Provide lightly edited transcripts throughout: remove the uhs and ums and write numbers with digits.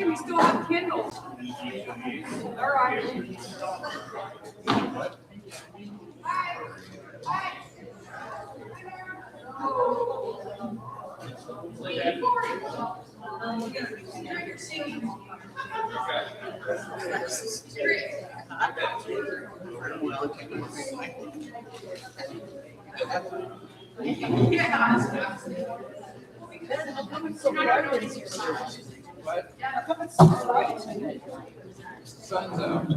We still have Kindles. All right. Sun's out.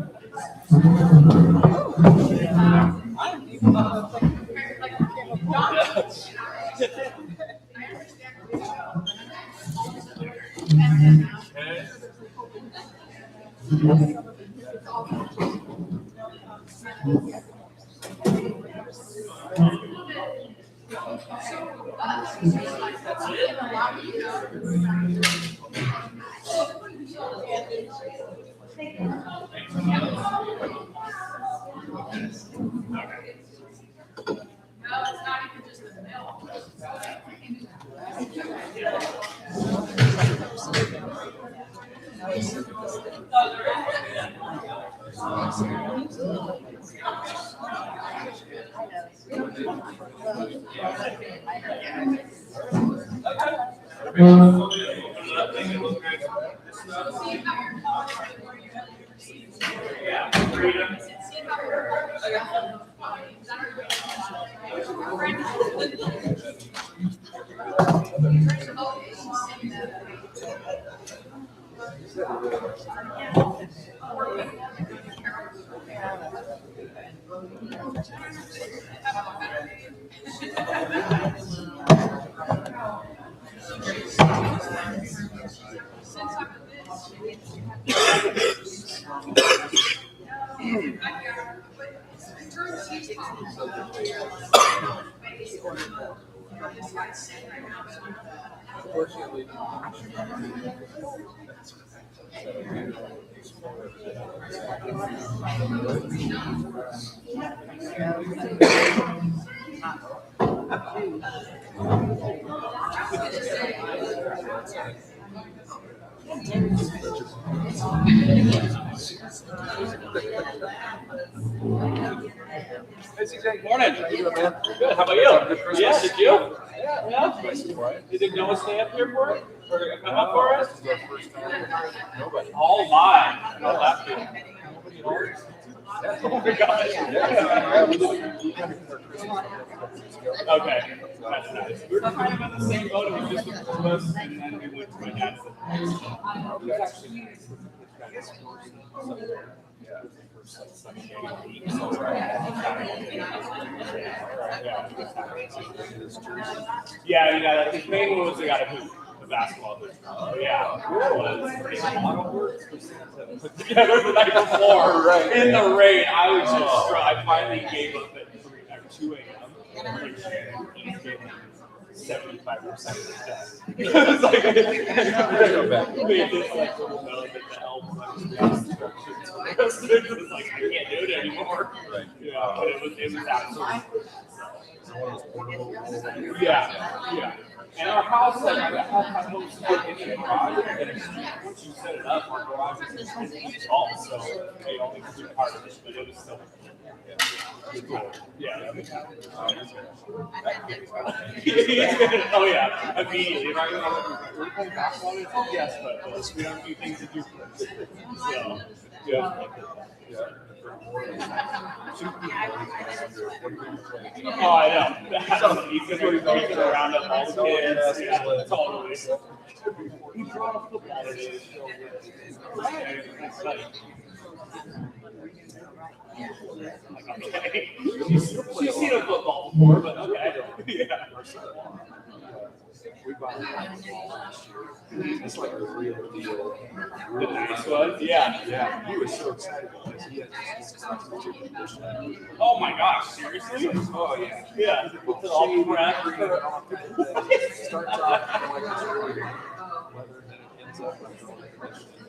Morning. Good. How about you? Yeah, did you? Yeah. You think no one stay up here for it? Or come up for it? Oh my. No, that's good. Oh my gosh. Okay. That's nice. We were kind of in the same boat. It was just the four of us, and then we went to my dad's. Yeah, his main one was they got a hoop, the basketball hoop. Yeah, it was pretty put together the night before in the rain. I was just, I finally gave up at 2 a.m. He's getting 75% of the test. It's like, made this like little note that the help instructions. It was like, I can't do it anymore. Right. Yeah, but it was absolutely. Yeah. And our house, like, the house was in the garage, and once you set it up, our garage is tall, so they only do part of it, but it was still. Yeah. Oh yeah, immediately. Right now, we're playing basketball. Yes, but we have a few things to do first. So, yeah. Oh, I know. He's gonna round up all the kids. Yeah, totally. He brought a football today. Okay. She's seen a football before, but okay. Yeah. We bought last year. It's like a real deal. The nice one? Yeah. Yeah. He was so excited because he had this competition. Oh my gosh, seriously? Oh yeah. Yeah. With all prep. Starts off like this early weather and then it ends up like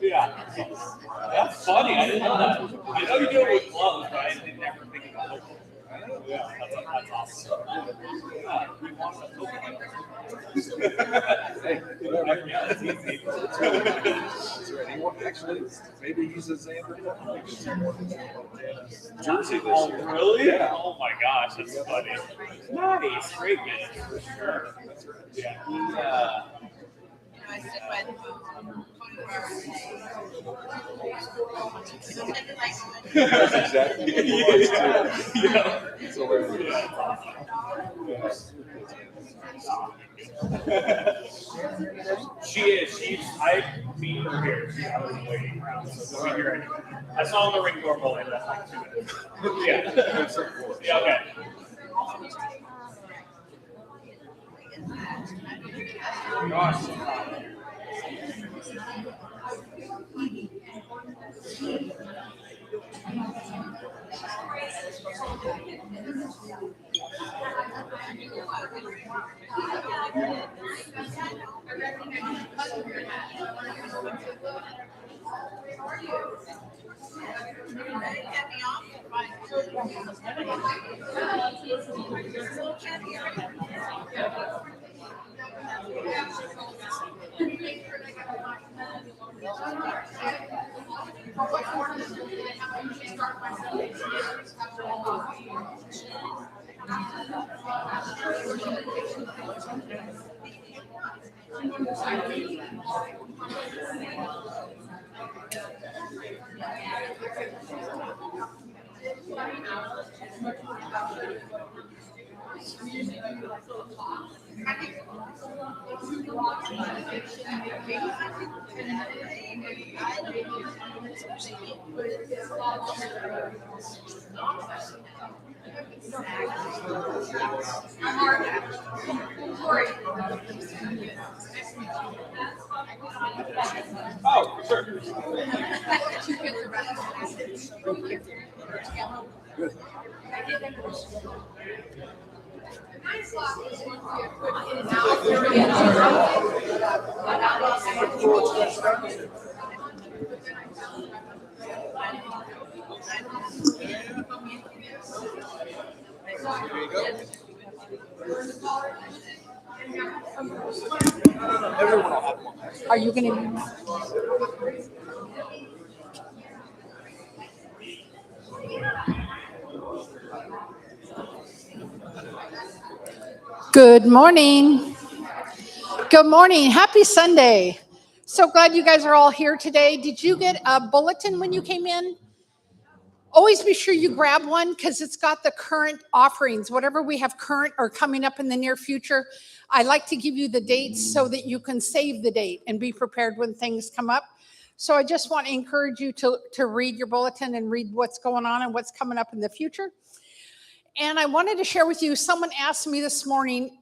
Yeah. That's funny. I didn't know that. I know you do it with gloves, but I didn't ever think of the football. Yeah, that's awesome. Yeah, we want that football. Yeah, that's easy. Well, actually, maybe he's a Xander jersey this Oh, year. really? Yeah. Oh my gosh, that's funny. Nice, great man, for sure. Yeah, I sit by the That's exactly what he was, too. yeah. It's hilarious. She is. I meet her here. I was waiting around, so she'll be here anyway. I saw the ring doorbell in that like 2 minutes. Yeah. Yeah. Okay. Gosh. Oh, for sure. There you go. Everyone will have one. Are you going to? Good morning. Good morning. Happy Sunday. So glad you guys are all here today. Did you get a bulletin when you came in? Always be sure you grab one because it's got the current offerings, whatever we have current or coming up in the near future. I like to give you the dates so that you can save the date and be prepared when things come up. So I just want to encourage you to read your bulletin and read what's going on and what's coming up in the future. And I wanted to share with you, someone asked me this morning,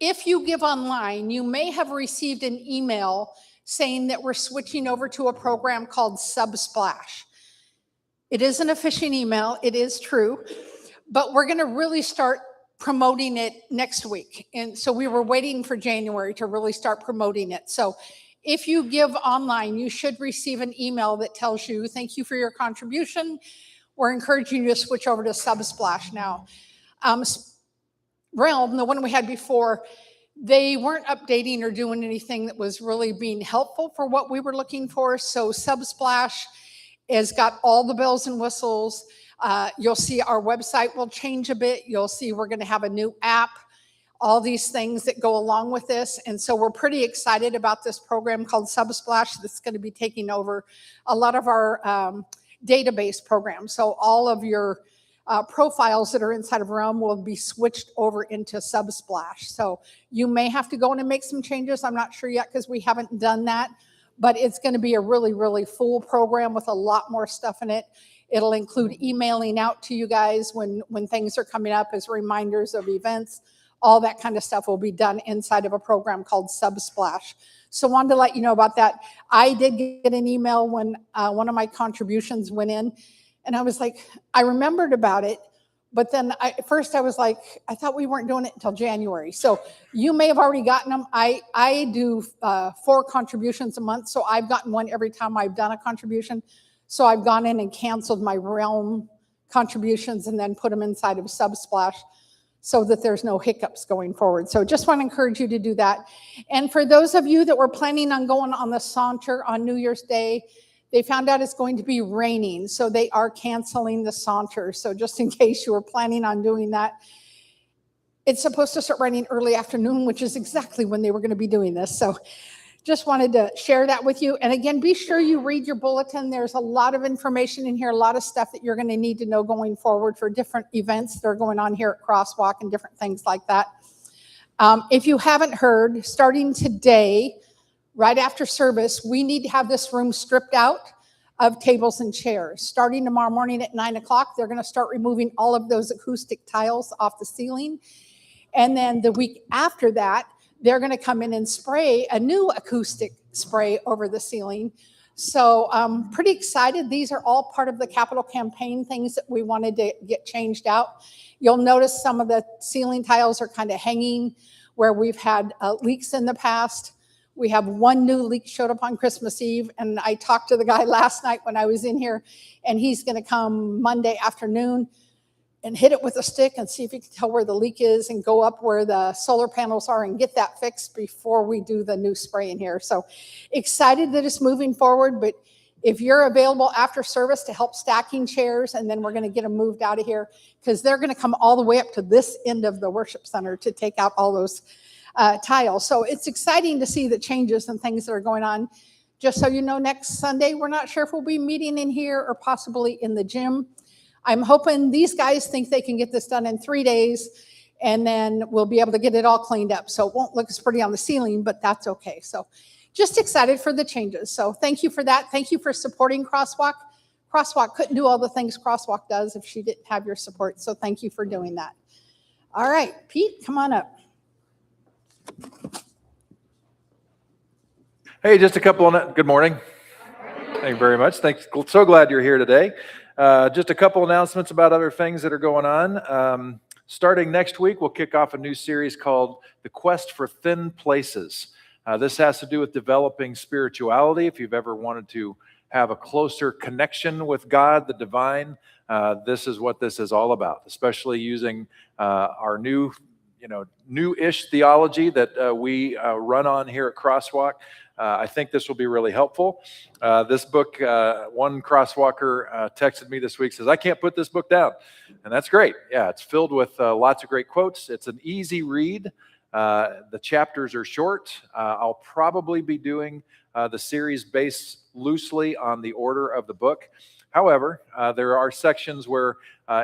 if you give online, you may have received an email saying that we're switching over to a program called Subsplash. It isn't a phishing email, it is true, but we're gonna really start promoting it next week. And so we were waiting for January to really start promoting it. So if you give online, you should receive an email that tells you, thank you for your contribution. We're encouraging you to switch over to Subsplash now. Realm, the one we had before, they weren't updating or doing anything that was really being helpful for what we were looking for. So Subsplash has got all the bells and whistles. You'll see our website will change a bit. You'll see we're going to have a new app, all these things that go along with this. And so we're pretty excited about this program called Subsplash that's going to be taking over a lot of our database programs. So all of your profiles that are inside of Realm will be switched over into Subsplash. So you may have to go in and make some changes. I'm not sure yet because we haven't done that, but it's going to be a really, really full program with a lot more stuff in it. It'll include emailing out to you guys when things are coming up as reminders of events. All that kind of stuff will be done inside of a program called Subsplash. So wanted to let you know about that. I did get an email when one of my contributions went in, and I was like, I remembered about it, but then at first I was like, I thought we weren't doing it until January. So you may have already gotten them. I do 4 contributions a month, so I've gotten one every time I've done a contribution. So I've gone in and canceled my Realm contributions and then put them inside of Subsplash. so that there's no hiccups going forward. So just want to encourage you to do that. And for those of you that were planning on going on the saunter on New Year's Day, they found out it's going to be raining, so they are canceling the saunter. So just in case you were planning on doing that, it's supposed to start raining early afternoon, which is exactly when they were going to be doing this. So just wanted to share that with you. And again, be sure you read your bulletin. There's a lot of information in here, a lot of stuff that you're going to need to know going forward for different events that are going on here at Crosswalk and different things like that. If you haven't heard, starting today, right after service, we need to have this room stripped out of tables and chairs. Starting tomorrow morning at 9 o'clock, they're going to start removing all of those acoustic tiles off the ceiling. And then the week after that, they're going to come in and spray a new acoustic spray over the ceiling. So I'm pretty excited. These are all part of the capital campaign things that we wanted to get changed out. You'll notice some of the ceiling tiles are kind of hanging where we've had leaks in the past. We have one new leak showed up on Christmas Eve, and I talked to the guy last night when I was in here, and he's going to come Monday afternoon and hit it with a stick and see if he can tell where the leak is and go up where the solar panels are and get that fixed before we do the new spray in here. So excited that it's moving forward, but if you're available after service to help stacking chairs, and then we're going to get them moved out of here because they're going to come all the way up to this end of the worship center to take out all those tiles. So it's exciting to see the changes and things that are going on. Just so you know, next Sunday, we're not sure if we'll be meeting in here or possibly in the gym. I'm hoping these guys think they can get this done in 3 days, and then we'll be able to get it all cleaned up. So it won't look as pretty on the ceiling, but that's okay. So just excited for the changes. So thank you for that. Thank you for supporting Crosswalk. Crosswalk couldn't do all the things Crosswalk does if she didn't have your support. So thank you for doing that. All right, Pete, come on up. Hey, just a couple of, good morning. Thank you very much. Thanks. So glad you're here today. Just a couple announcements about other things that are going on. Starting next week, we'll kick off a new series called The Quest for Thin Places. This has to do with developing spirituality. If you've ever wanted to have a closer connection with God, the divine, this is what this is all about, especially using our new-ish theology that we run on here at Crosswalk. I think this will be really helpful. This book, one Crosswalker texted me this week, says, I can't put this book down. And that's great. Yeah, it's filled with lots of great quotes. It's an easy read. The chapters are short. I'll probably be doing the series based loosely on the order of the book. However, there are sections where,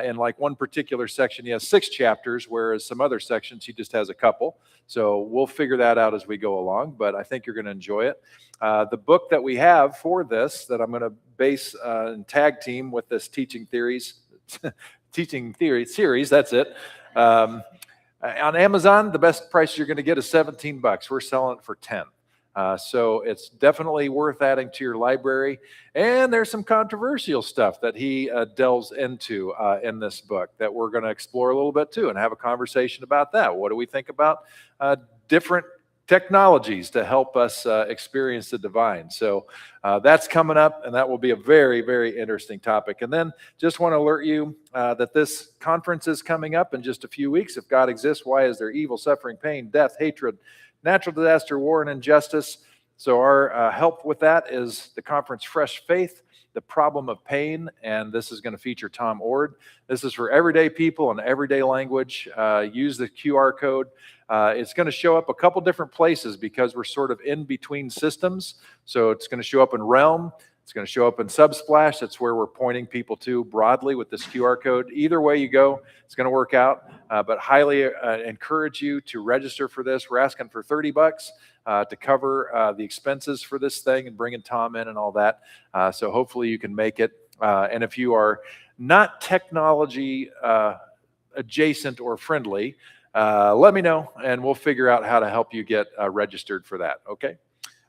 in like one particular section, he has 6 chapters, whereas some other sections, he just has a couple. So we'll figure that out as we go along, but I think you're going to enjoy it. The book that we have for this, that I'm going to base and tag team with this teaching theory series, that's it. On Amazon, the best price you're going to get is $17. We're selling it for $10. So it's definitely worth adding to your library. And there's some controversial stuff that he delves into in this book that we're going to explore a little bit too and have a conversation about that. What do we think about different technologies to help us experience the divine? So that's coming up, and that will be a very, very interesting topic. And then just want to alert you that this conference is coming up in just a few weeks. If God exists, why is there evil, suffering, pain, death, hatred, natural disaster, war, and injustice? So our help with that is the conference Fresh Faith, the Problem of Pain, and this is going to feature Tom Ord. This is for everyday people in everyday language. Use the QR code. It's going to show up a couple different places because we're sort of in between systems. So it's going to show up in Realm. It's going to show up in Subsplash. That's where we're pointing people to broadly with this QR code. Either way you go, it's going to work out. But highly encourage you to register for this. We're asking for $30 to cover the expenses for this thing and bringing Tom in and all that. So hopefully you can make it. And if you are not technology adjacent or friendly, let me know and we'll figure out how to help you get registered for that. Okay.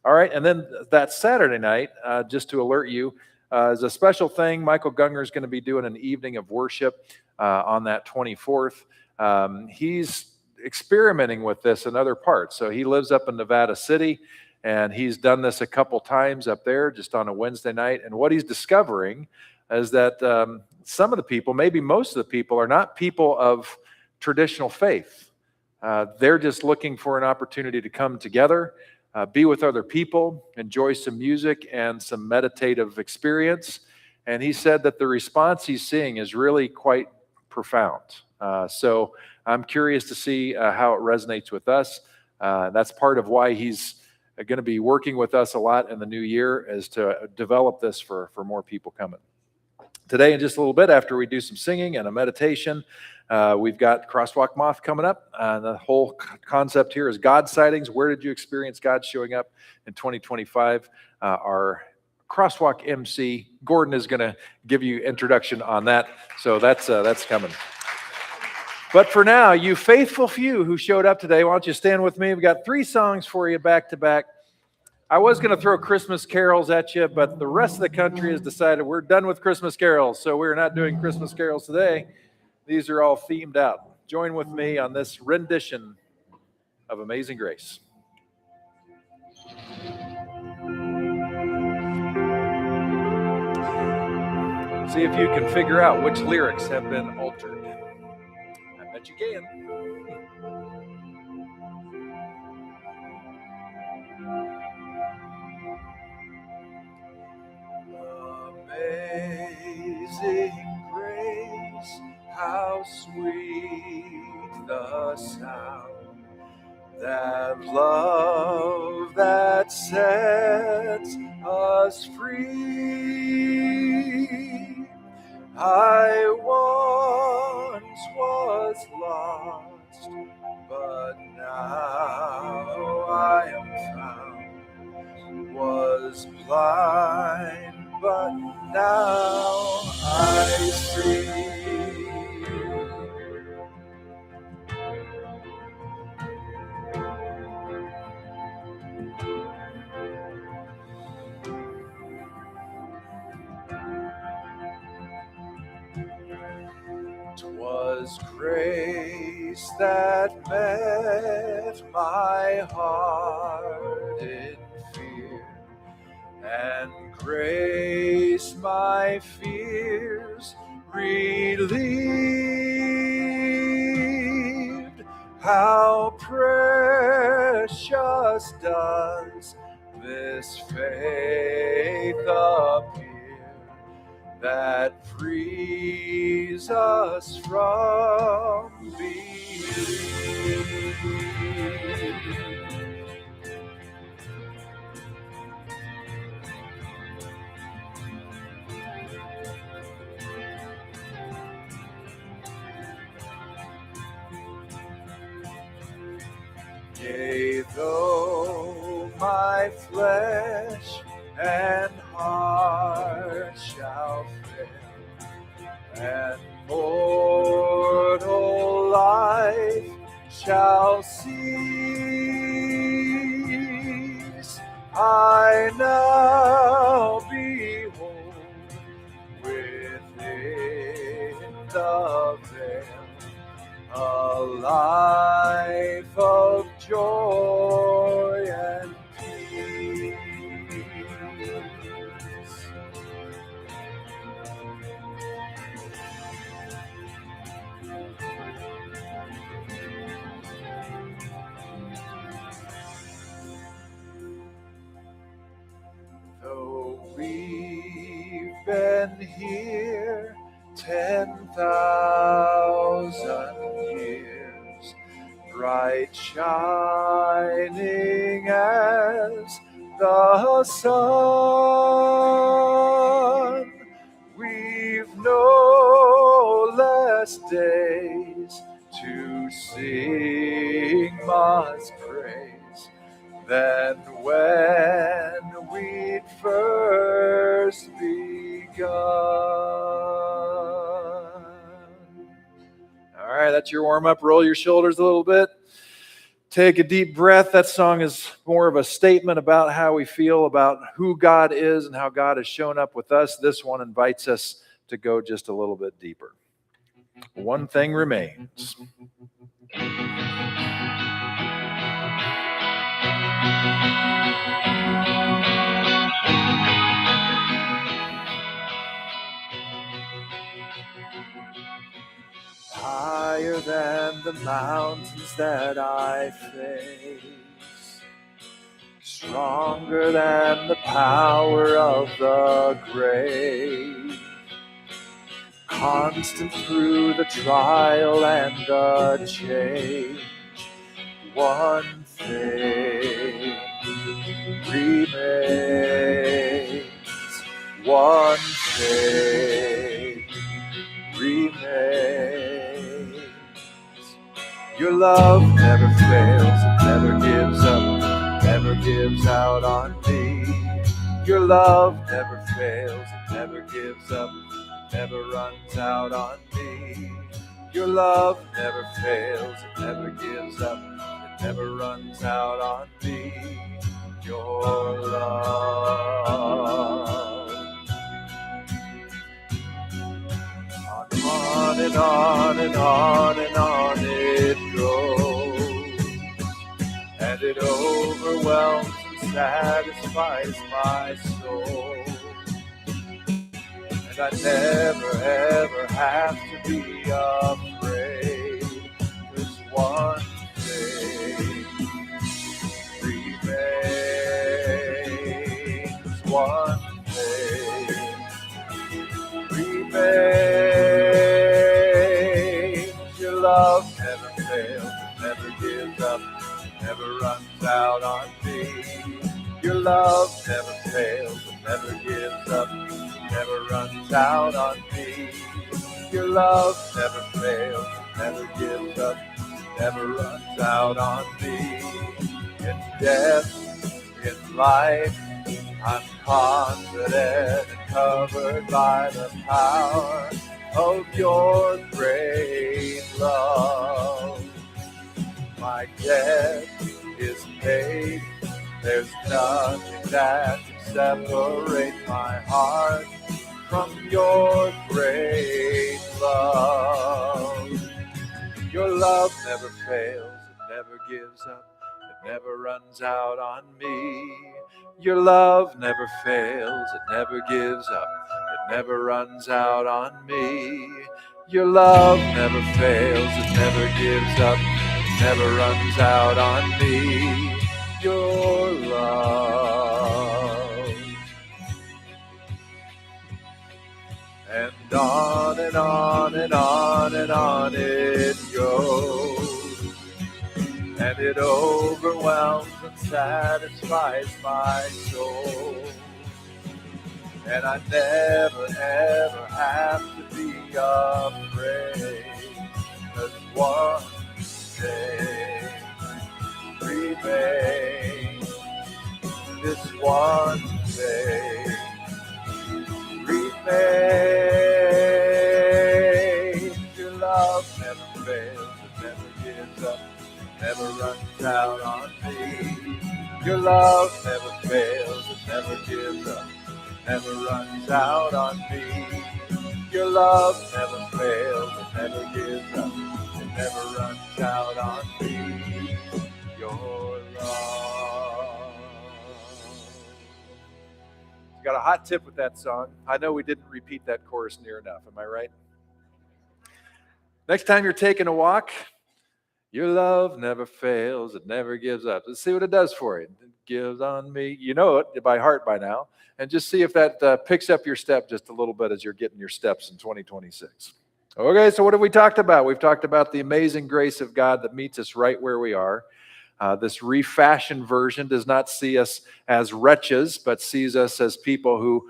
All right, and then that Saturday night, just to alert you, is a special thing. Michael Gunger is going to be doing an evening of worship on that 24th. He's experimenting with this in other parts. So he lives up in Nevada City, and he's done this a couple times up there just on a Wednesday night. And what he's discovering is that some of the people, maybe most of the people, are not people of traditional faith. They're just looking for an opportunity to come together, be with other people, enjoy some music and some meditative experience. And he said that the response he's seeing is really quite profound. So I'm curious to see how it resonates with us. That's part of why he's going to be working with us a lot in the new year, is to develop this for more people coming. Today, in just a little bit, after we do some singing and a meditation, we've got Crosswalk Moth coming up. The whole concept here is God sightings. Where did you experience God showing up in 2025? Our Crosswalk MC, Gordon, is going to give you introduction on that. So that's coming. But for now, you faithful few who showed up today, why don't you stand with me? We've got 3 songs for you back to back. I was going to throw Christmas carols at you, but the rest of the country has decided we're done with Christmas carols, so we're not doing Christmas carols today. These are all themed out. Join with me on this rendition of Amazing Grace. See if you can figure out which lyrics have been altered. I bet you can. Amazing grace, how sweet the sound, that love that sets us free. I once was lost, but now I am found. Was blind, but now I see. Was grace that met my heart in fear, and grace my fears relieved. How precious does this faith appear, that frees us from belief. Yea, though my flesh and heart shall fail, and mortal life shall cease, I now behold within the veil a life of joy and peace. Though we've been here 10,000 years, bright shining as the sun, we've no less days to sing God's praise than when we'd first begun. All right, that's your warm-up. Roll your shoulders a little bit. Take a deep breath. That song is more of a statement about how we feel about who God is and how God has shown up with us. This one invites us to go just a little bit deeper. One thing remains. Higher than the mountains that I face, stronger than the power of the grave, constant through the trial and the change. One thing remains, one thing remains. Your love never fails, it never gives up, never gives out on me. Your love never fails, it never gives up, never runs out on me. Your love never fails, it never gives up, it never runs out on me. Your love. On and on and on and on it goes, and it overwhelms and satisfies my soul. And I never ever have to be afraid. There's one thing remains, one thing remains. Your love never fails, it never gives up, never runs out on me. Your love never fails, it never gives up, never runs out on me. Your love never fails, never gives up, never runs out on me. In death, in life, I'm confident and covered by the power of your great love. My debt is paid, there's nothing that can separate my heart from your great love. Your love never fails, it never gives up, it never runs out on me. Your love never fails, it never gives up, it never runs out on me. Your love never fails, it never gives up, it never runs out on me. Your love. And on and on and on and on it goes, and it overwhelms and satisfies my soul. And I never ever have to be afraid, 'cause one thing remains, this one thing remains. Your love never fails, it never gives up, never runs out on me. Your love never fails, it never gives up, never runs out on me. Your love never fails, it never gives up, it never runs out on me. Your love. Got a hot tip with that song. I know we didn't repeat that chorus near enough. Am I right? Next time you're taking a walk, your love never fails. It never gives up. Let's see what it does for you. It gives on me. You know it by heart by now. And just see if that picks up your step just a little bit as you're getting your steps in 2026. Okay, so what have we talked about? We've talked about the amazing grace of God that meets us right where we are. This refashioned version does not see us as wretches, but sees us as people who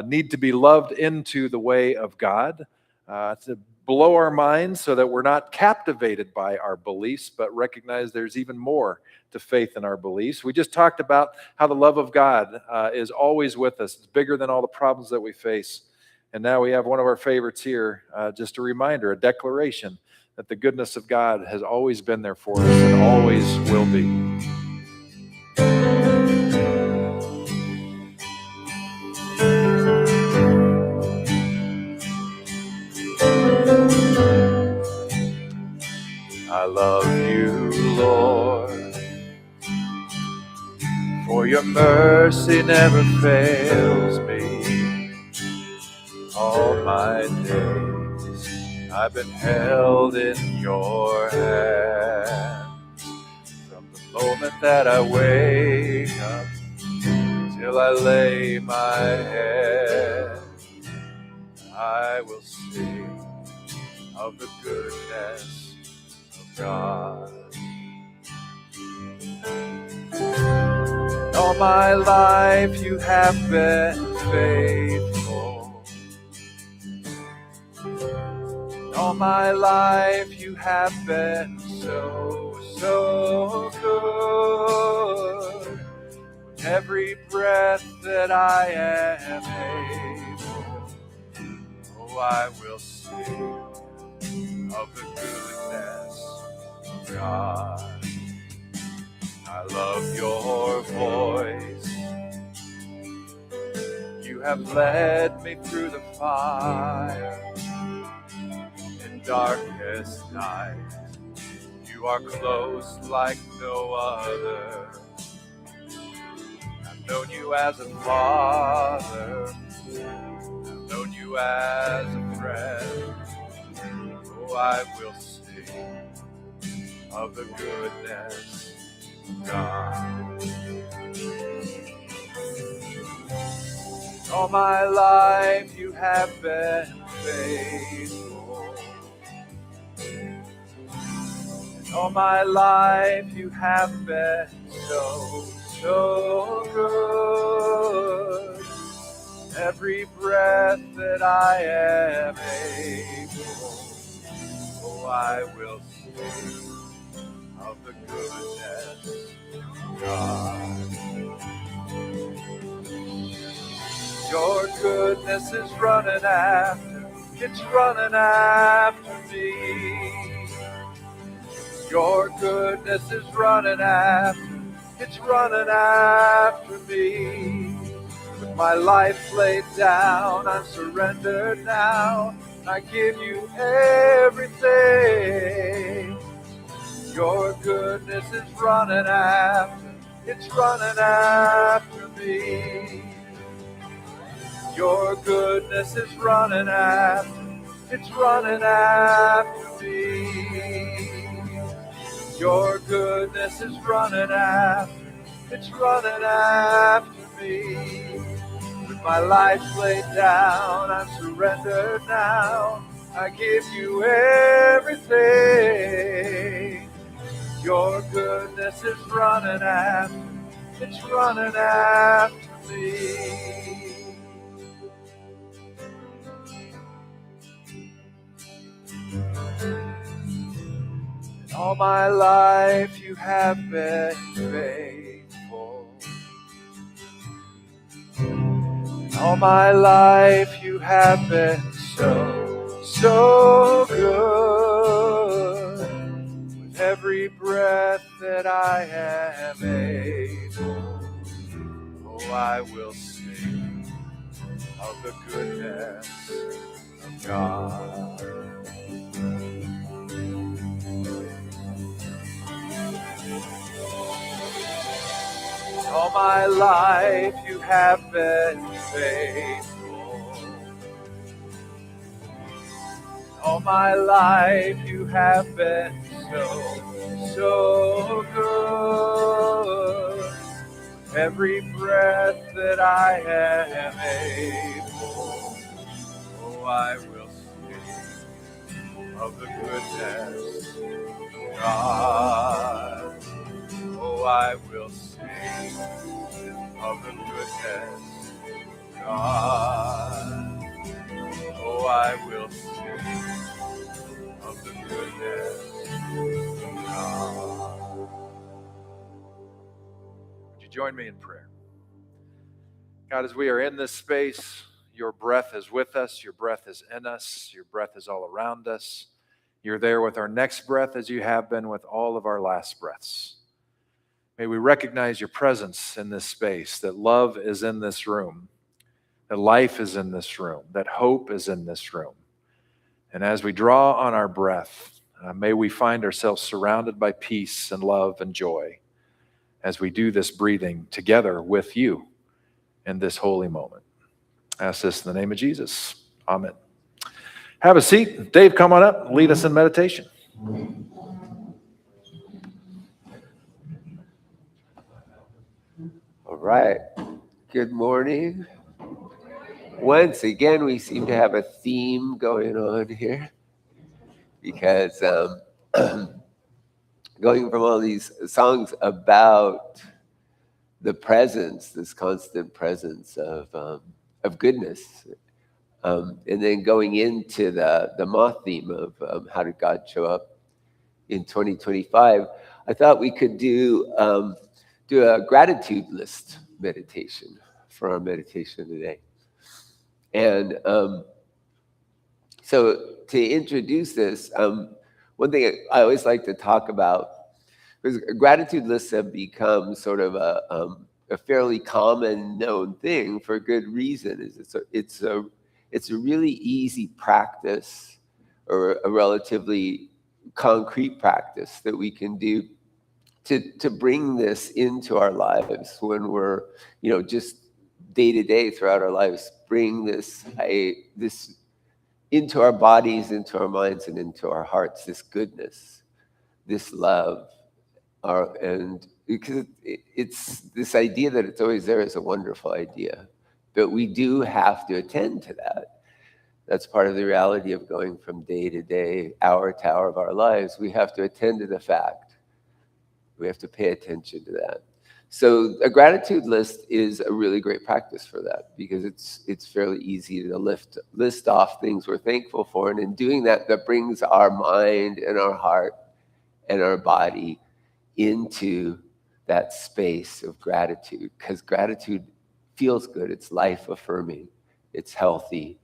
need to be loved into the way of God, to blow our minds so that we're not captivated by our beliefs, but recognize there's even more to faith in our beliefs. We just talked about how the love of God is always with us. It's bigger than all the problems that we face. And now we have one of our favorites here, just a reminder, a declaration that the goodness of God has always been there for us and always will be. I love you, Lord, for your mercy never fails me. All my days I've been held in your hand from the moment that I wake up till I lay my head. I will sing of the goodness of God. All my life you have been faithful. All my life you have been so, so good. With every breath that I am able, oh, I will sing of the goodness of God. I love your voice. You have led me through the fire. In darkest night, you are close like no other. I've known you as a father. I've known you as a friend. Oh, I will sing of the goodness of God. All my life you have been faithful. And all my life you have been so, so good. Every breath that I am able, oh, I will sing of the goodness of God. Your goodness is running after, it's running after me. Your goodness is running after, it's running after me. With my life laid down, I'm surrendered now. I give you everything. Your goodness is running after, it's running after me. Your goodness is running after, it's running after me. Your goodness is running after, it's running after me. With my life laid down, I'm surrendered now. I give you everything. Your goodness is running after, it's running after me. All my life you have been faithful. All my life you have been so, so good. With every breath that I am able, oh, I will sing of the goodness of God. All my life you have been faithful. All my life you have been so, so good. Every breath that I am able, oh, I will sing of the goodness of God. Oh, I will sing of the goodness of God. Oh, I will sing of the goodness of God. Would you join me in prayer? God, as we are in this space, your breath is with us, your breath is in us, your breath is all around us. You're there with our next breath as you have been with all of our last breaths. May we recognize your presence in this space, that love is in this room, that life is in this room, that hope is in this room. And as we draw on our breath, may we find ourselves surrounded by peace and love and joy as we do this breathing together with you in this holy moment. I ask this in the name of Jesus. Amen. Have a seat. Dave, come on up. Lead us in meditation. All right. Good morning. Once again, we seem to have a theme going on here because going from all these songs about the presence, this constant presence of goodness, and then going into the moth theme of how did God show up in 2025, I thought we could do a gratitude list meditation for our meditation today. And so to introduce this, one thing I always like to talk about, because gratitude lists have become sort of a fairly common known thing for good reason. Is it's a really easy practice, or a relatively concrete practice that we can do to bring this into our lives when we're, just day to day throughout our lives, bring this into our bodies, into our minds, and into our hearts, this goodness, this love. And because it's this idea that it's always there is a wonderful idea, but we do have to attend to that. That's part of the reality of going from day to day, hour to hour of our lives. We have to attend to the fact. We have to pay attention to that. So a gratitude list is a really great practice for that, because it's fairly easy to list off things we're thankful for. And in doing that, that brings our mind and our heart and our body into that space of gratitude, because gratitude feels good. It's life affirming. It's healthy.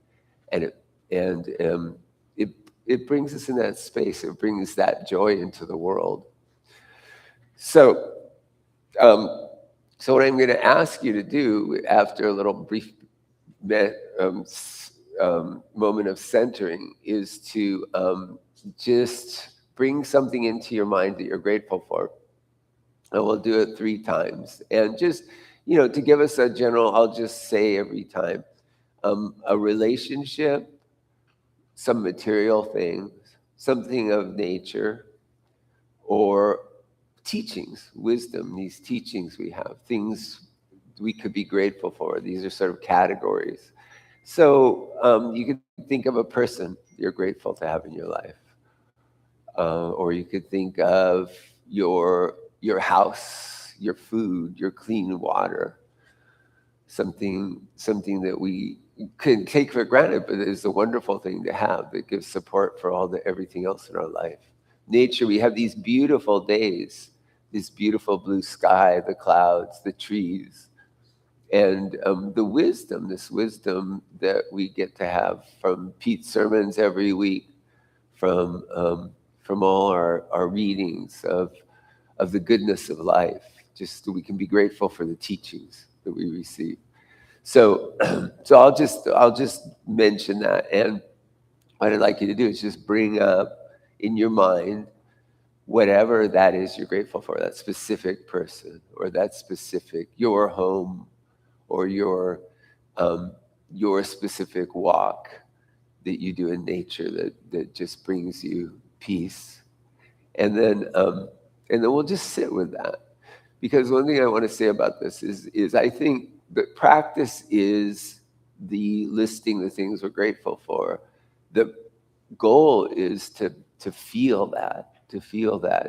And it brings us in that space. It brings that joy into the world. So what I'm going to ask you to do after a little brief moment of centering is to just bring something into your mind that you're grateful for. And we'll do it 3 times. And just, to give us a general, I'll just say every time, a relationship, some material things, something of nature, or teachings, wisdom, these teachings we have, things we could be grateful for. These are sort of categories. So you could think of a person you're grateful to have in your life. Or you could think of your house, your food, your clean water, something that we can take for granted, but is a wonderful thing to have that gives support for everything else in our life. Nature, we have these beautiful days, this beautiful blue sky, the clouds, the trees, and this wisdom that we get to have from Pete's sermons every week, from all our readings of the goodness of life. Just so we can be grateful for the teachings that we receive. So I'll just mention that, and what I'd like you to do is just bring up in your mind whatever that is you're grateful for, that specific person, or that specific, your home, or your specific walk that you do in nature that just brings you peace. And then we'll just sit with that. Because one thing I want to say about this is I think that practice is the listing the things we're grateful for. The goal is to feel that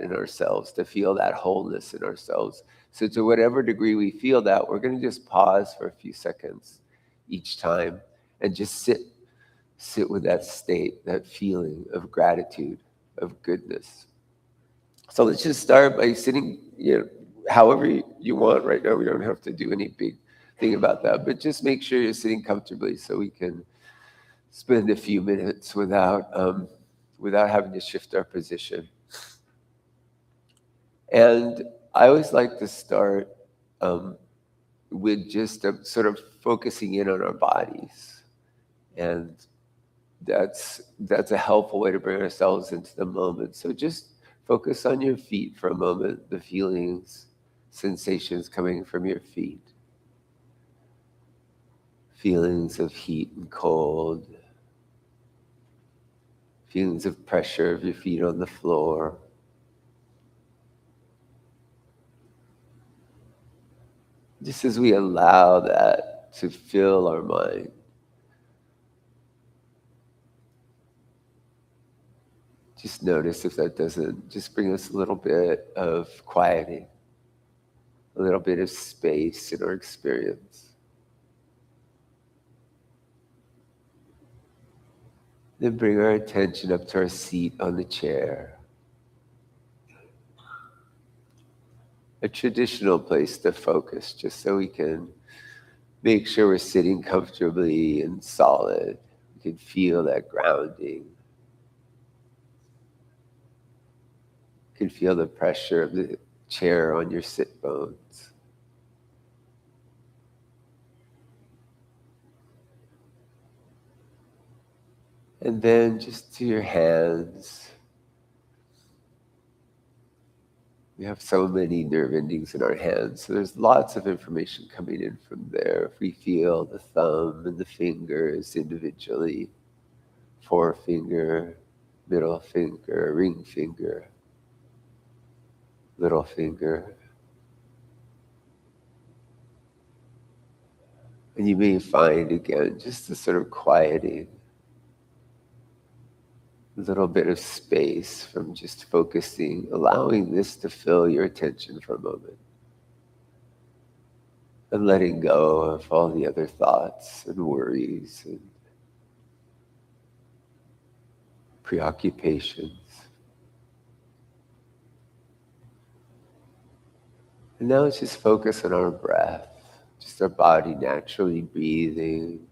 in ourselves, to feel that wholeness in ourselves. So to whatever degree we feel that, we're going to just pause for a few seconds each time and just sit with that state, that feeling of gratitude, of goodness. So let's just start by sitting, however you want right now. We don't have to do any big thing about that, but just make sure you're sitting comfortably so we can spend a few minutes without having to shift our position. And I always like to start with just sort of focusing in on our bodies. And that's a helpful way to bring ourselves into the moment. So just focus on your feet for a moment, the feelings, sensations coming from your feet. Feelings of heat and cold. feelings of pressure of your feet on the floor. Just as we allow that to fill our mind, just notice if that doesn't just bring us a little bit of quieting, a little bit of space in our experience. Then bring our attention up to our seat on the chair. A traditional place to focus, just so we can make sure we're sitting comfortably and solid. We can feel that grounding. You can feel the pressure of the chair on your sit bones. And then just to your hands. We have so many nerve endings in our hands, so there's lots of information coming in from there. If we feel the thumb and the fingers individually, forefinger, middle finger, ring finger, little finger. And you may find again just a sort of quieting, a little bit of space from just focusing, allowing this to fill your attention for a moment. And letting go of all the other thoughts and worries and preoccupations. And now let's just focus on our breath, just our body naturally breathing.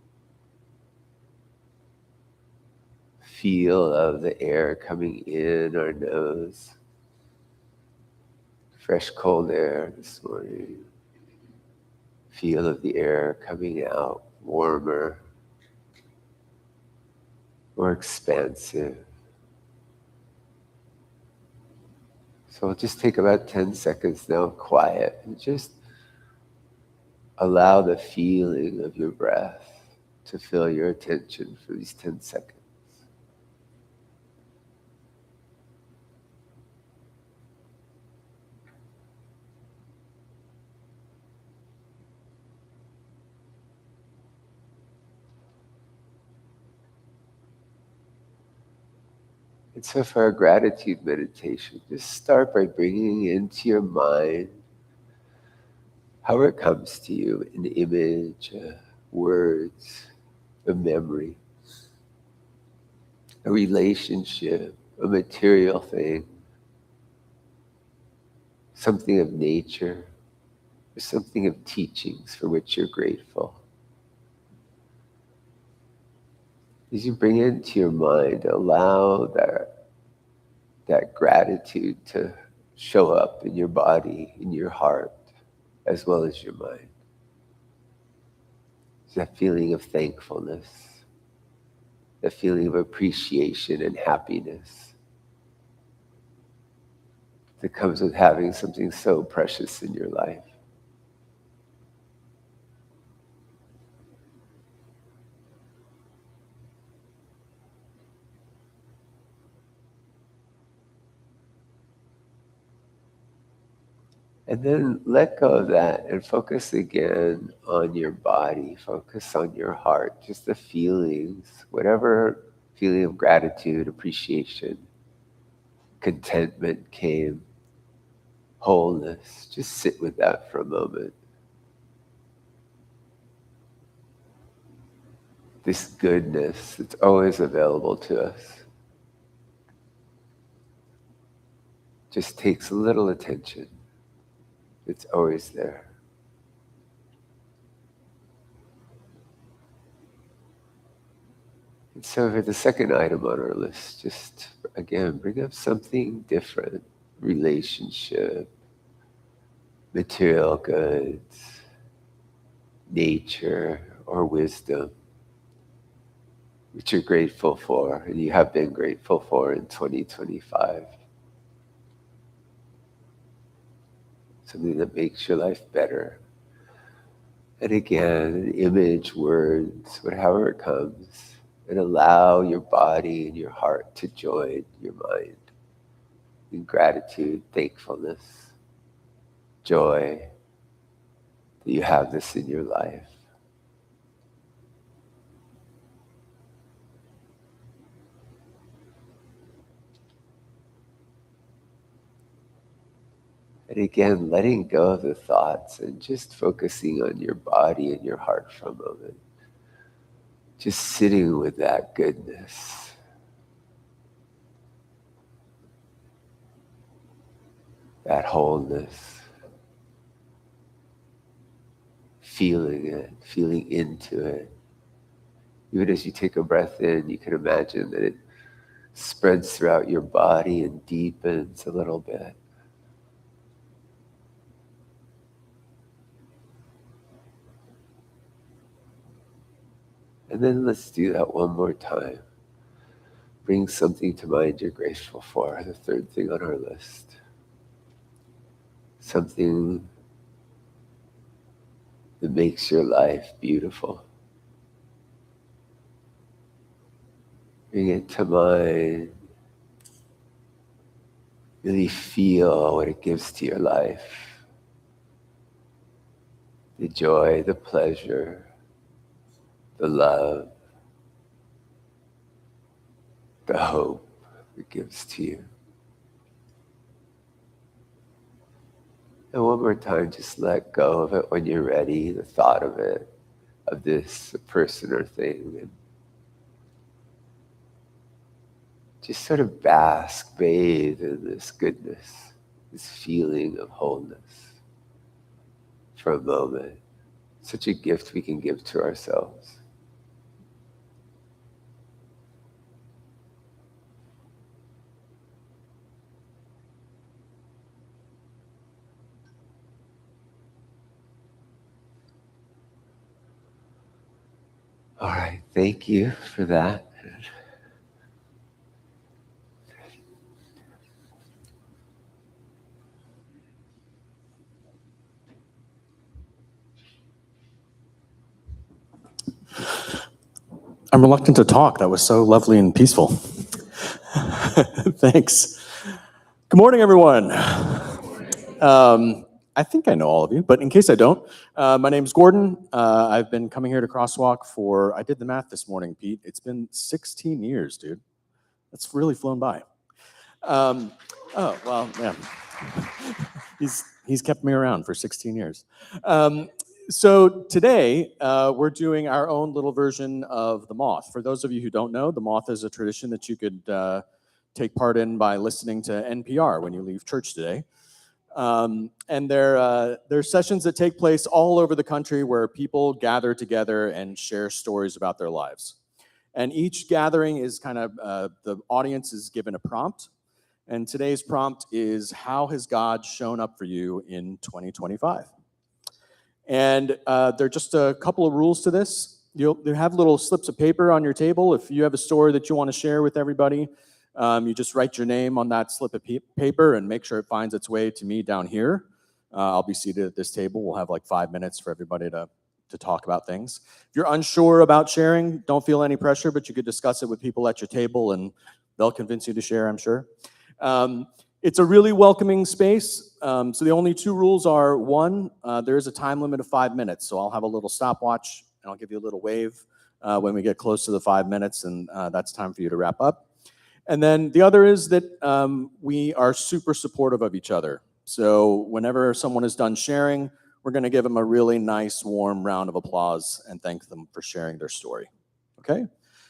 Feel of the air coming in our nose. Fresh cold air this morning. Feel of the air coming out, warmer, more expansive. So we'll just take about 10 seconds now, quiet, and just allow the feeling of your breath to fill your attention for these 10 seconds. And so for our gratitude meditation, just start by bringing into your mind, however it comes to you, an image, words, a memory, a relationship, a material thing, something of nature, or something of teachings for which you're grateful. As you bring it into your mind, allow that gratitude to show up in your body, in your heart, as well as your mind. It's that feeling of thankfulness, that feeling of appreciation and happiness that comes with having something so precious in your life. And then let go of that and focus again on your body. Focus on your heart, just the feelings, whatever feeling of gratitude, appreciation, contentment came, wholeness. Just sit with that for a moment. This goodness that's always available to us just takes a little attention. It's always there. And so for the second item on our list, just again, bring up something different. Relationship, material goods, nature, or wisdom, which you're grateful for and you have been grateful for in 2025. Something that makes your life better. And again, an image, words, however it comes, And allow your body and your heart to join your mind in gratitude, thankfulness, joy that you have this in your life. And again, letting go of the thoughts and just focusing on your body and your heart for a moment. Just sitting with that goodness. That wholeness. Feeling it, feeling into it. Even as you take a breath in, you can imagine that it spreads throughout your body and deepens a little bit. And then let's do that one more time. Bring something to mind you're grateful for, the third thing on our list. Something that makes your life beautiful. Bring it to mind. Really feel what it gives to your life. The joy, the pleasure, the love, the hope it gives to you. And one more time, just let go of it when you're ready, the thought of it, of this person or thing. And just sort of bask, bathe in this goodness, this feeling of wholeness for a moment. Such a gift we can give to ourselves. All right, thank you for that. I'm reluctant to talk. That was so lovely and peaceful. Thanks. Good morning, everyone. I think I know all of you, but in case I don't, my name's Gordon. I've been coming here to Crosswalk for, I did the math this morning, Pete. It's been 16 years, dude. That's really flown by. Oh, well, yeah. He's kept me around for 16 years. So today, we're doing our own little version of The Moth. For those of you who don't know, The Moth is a tradition that you could take part in by listening to NPR when you leave church today. And they're sessions that take place all over the country where people gather together and share stories about their lives. And each gathering is kind of, the audience is given a prompt. And today's prompt is, how has God shown up for you in 2025? And there are just a couple of rules to this. You'll have little slips of paper on your table. If you have a story that you want to share with everybody, you just write your name on that slip of paper and make sure it finds its way to me down here. I'll be seated at this table. We'll have like 5 minutes for everybody to talk about things. If you're unsure about sharing, don't feel any pressure, but you could discuss it with people at your table and they'll convince you to share, I'm sure. It's a really welcoming space. So the only two rules are, one, there is a time limit of 5 minutes. So I'll have a little stopwatch and I'll give you a little wave when we get close to the 5 minutes, and that's time for you to wrap up. And then the other is that we are super supportive of each other. So whenever someone is done sharing, we're going to give them a really nice, warm round of applause and thank them for sharing their story. Okay?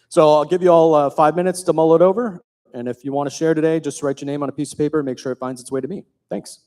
So I'll give you all 5 minutes to mull it over. And if you want to share today, just write your name on a piece of paper and make sure it finds its way to me. Thanks.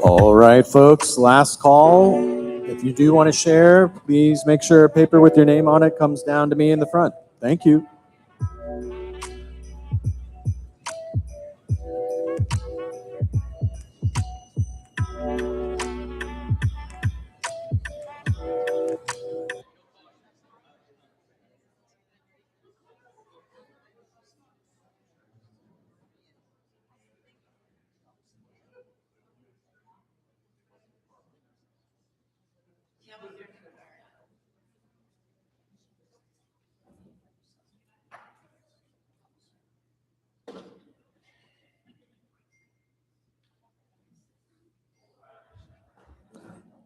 All right, folks, last call. If you do want to share, please make sure a paper with your name on it comes down to me in the front. Thank you.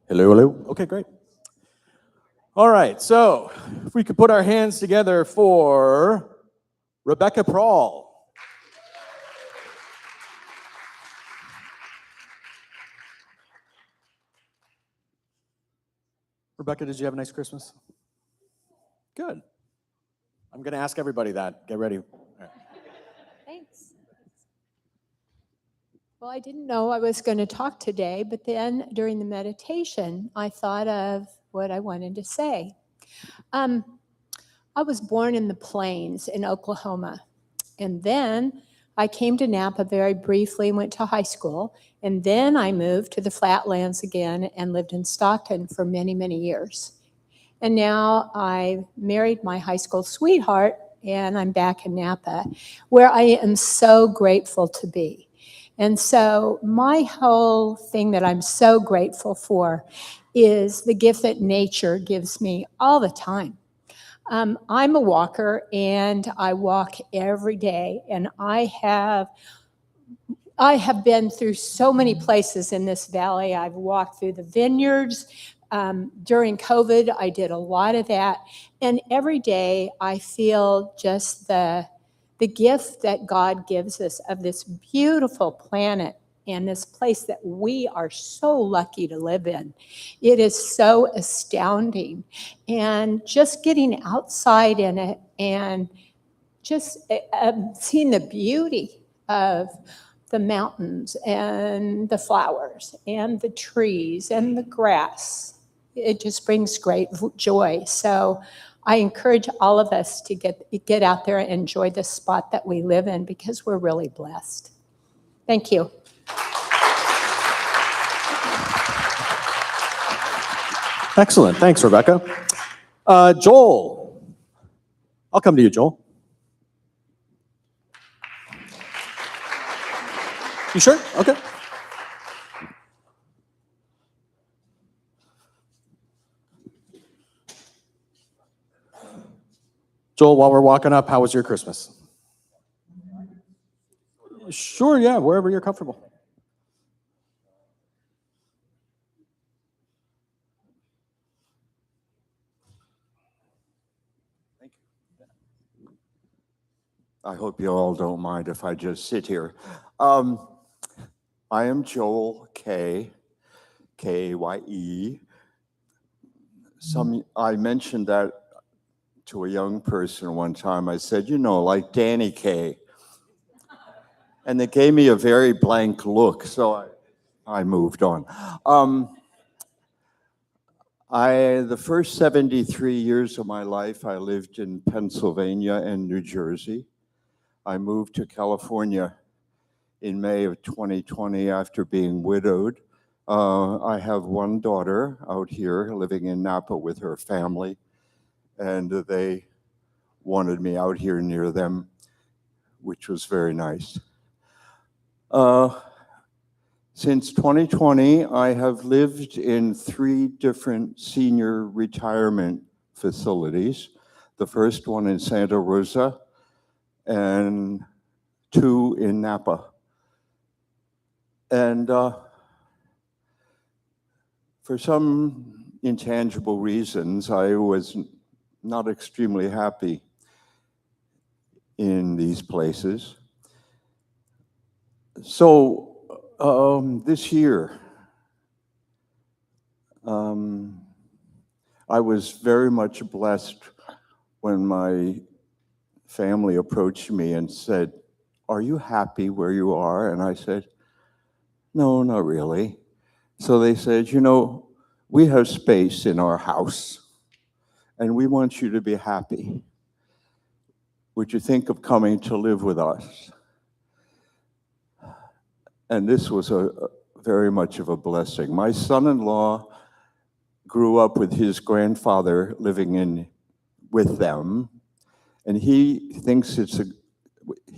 Hello, hello. Okay, great. All right, so if we could put our hands together for Rebecca Prawl. Rebecca, did you have a nice Christmas? Good. I'm going to ask everybody that. Get ready. All right. Thanks. Well, I didn't know I was going to talk today, but then during the meditation, I thought of what I wanted to say. I was born in the plains in Oklahoma, and then I came to Napa very briefly and went to high school, and then I moved to the Flatlands again and lived in Stockton for many, many years. And now I married my high school sweetheart, and I'm back in Napa, where I am so grateful to be. And so my whole thing that I'm so grateful for is the gift that nature gives me all the time. I'm a walker, and I walk every day, and I have been through so many places in this valley. I've walked through the vineyards. During COVID, I did a lot of that. And every day I feel just the gift that God gives us of this beautiful planet and this place that we are so lucky to live in. It is so astounding. And just getting outside in it and just seeing the beauty of the mountains and the flowers and the trees and the grass. It just brings great joy. So I encourage all of us to get out there and enjoy the spot that we live in because we're really blessed. Thank you. Excellent. Thanks, Rebecca. Joel. I'll come to you, Joel. You sure? Okay. Joel, while we're walking up, how was your Christmas? Sure, yeah, wherever you're comfortable. Thank you. I hope you all don't mind if I just sit here. I am Joel K, K-A-Y-E. I mentioned that to a young person one time. I said, you know, like Danny Kaye. And they gave me a very blank look, so I moved on. The first 73 years of my life, I lived in Pennsylvania and New Jersey. I moved to California in May of 2020 after being widowed. I have one daughter out here living in Napa with her family, and they wanted me out here near them, which was very nice. Since 2020, I have lived in 3 different senior retirement facilities. The first one in Santa Rosa and 2 in Napa. And for some intangible reasons, I was not extremely happy in these places. So this year, I was very much blessed when my family approached me and said, "Are you happy where you are?" And I said, "No, not really." So they said, "You know, we have space in our house, and we want you to be happy. Would you think of coming to live with us?" And this was very much of a blessing. My son-in-law grew up with his grandfather living with them, and he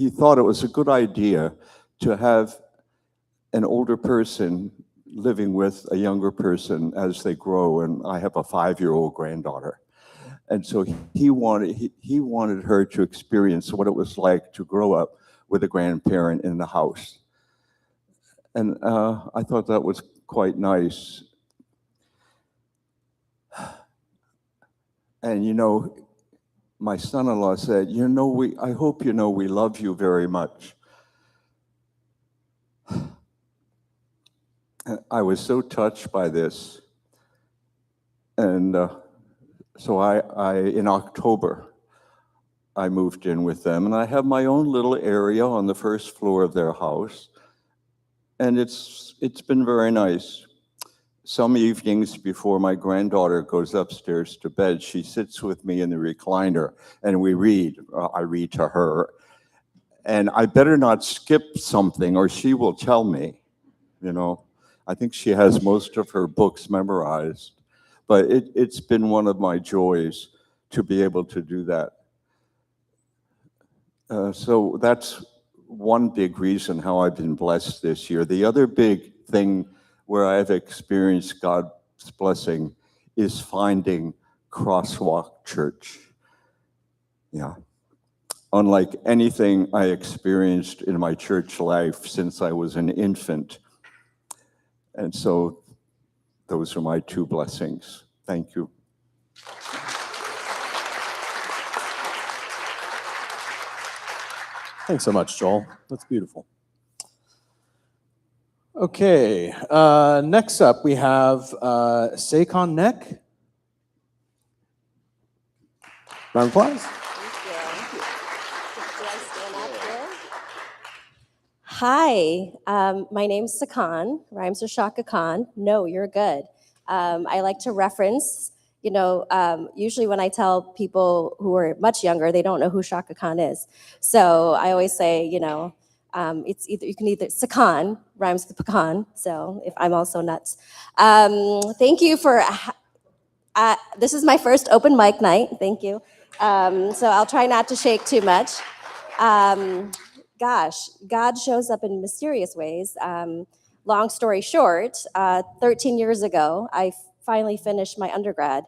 thought it was a good idea to have an older person living with a younger person as they grow. And I have a 5-year-old granddaughter. And so he wanted her to experience what it was like to grow up with a grandparent in the house. And I thought that was quite nice. And you know, my son-in-law said, "You know, I hope you know we love you very much." I was so touched by this. And so in October, I moved in with them, and I have my own little area on the first floor of their house. And it's been very nice. Some evenings before my granddaughter goes upstairs to bed, she sits with me in the recliner and we read. I read to her. And I better not skip something or she will tell me, you know. I think she has most of her books memorized. But it's been one of my joys to be able to do that. So that's one big reason how I've been blessed this year. The other big thing where I've experienced God's blessing is finding Crosswalk Church. Yeah. Unlike anything I experienced in my church life since I was an infant. And so those are my 2 blessings. Thank you. Thanks so much, Joel. That's beautiful. Okay, next up we have Sakon Neck. Round of applause. Hi, my name's Sakon, rhymes with Shaka Khan. No, you're good. I like to reference, usually when I tell people who are much younger, they don't know who Shaka Khan is. So I always say, it's either Sakon, rhymes with pecan, so if I'm also nuts. Thank you for, this is my first open mic night, thank you. So I'll try not to shake too much. Gosh, God shows up in mysterious ways. Long story short, 13 years ago, I finally finished my undergrad.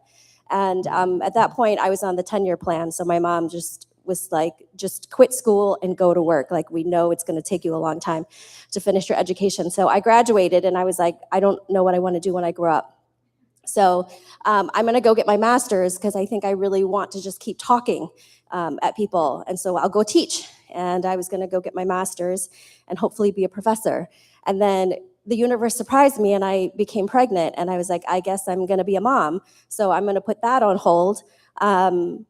And at that point, I was on the 10-year plan. So my mom just was like, just quit school and go to work. Like, we know it's going to take you a long time to finish your education. So I graduated and I was like, I don't know what I want to do when I grow up. So I'm going to go get my master's because I think I really want to just keep talking at people. And so I'll go teach. And I was going to go get my master's and hopefully be a professor. And then the universe surprised me and I became pregnant. And I was like, I guess I'm going to be a mom. So I'm going to put that on hold. And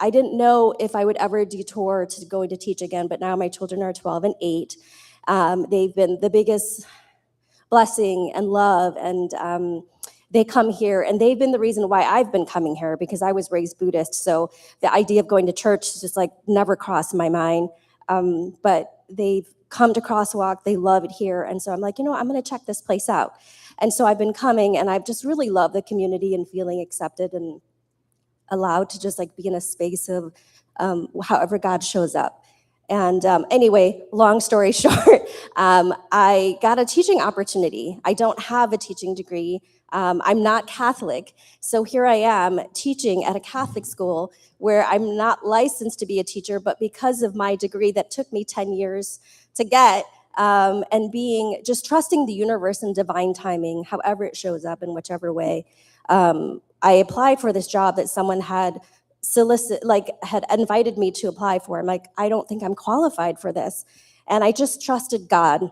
I didn't know if I would ever detour to going to teach again. But now my children are 12 and 8. They've been the biggest blessing and love. And they come here, and they've been the reason why I've been coming here, because I was raised Buddhist. So the idea of going to church just like never crossed my mind. But they've come to Crosswalk. They love it here. And so I'm like, you know, I'm going to check this place out. And so I've been coming, and I've just really loved the community and feeling accepted and allowed to just like be in a space of however God shows up. And anyway, long story short, I got a teaching opportunity. I don't have a teaching degree. I'm not Catholic. So here I am teaching at a Catholic school where I'm not licensed to be a teacher, but because of my degree that took me 10 years to get, and being just trusting the universe and divine timing, however it shows up in whichever way. I applied for this job that someone had had invited me to apply for. I'm like, I don't think I'm qualified for this. And I just trusted God.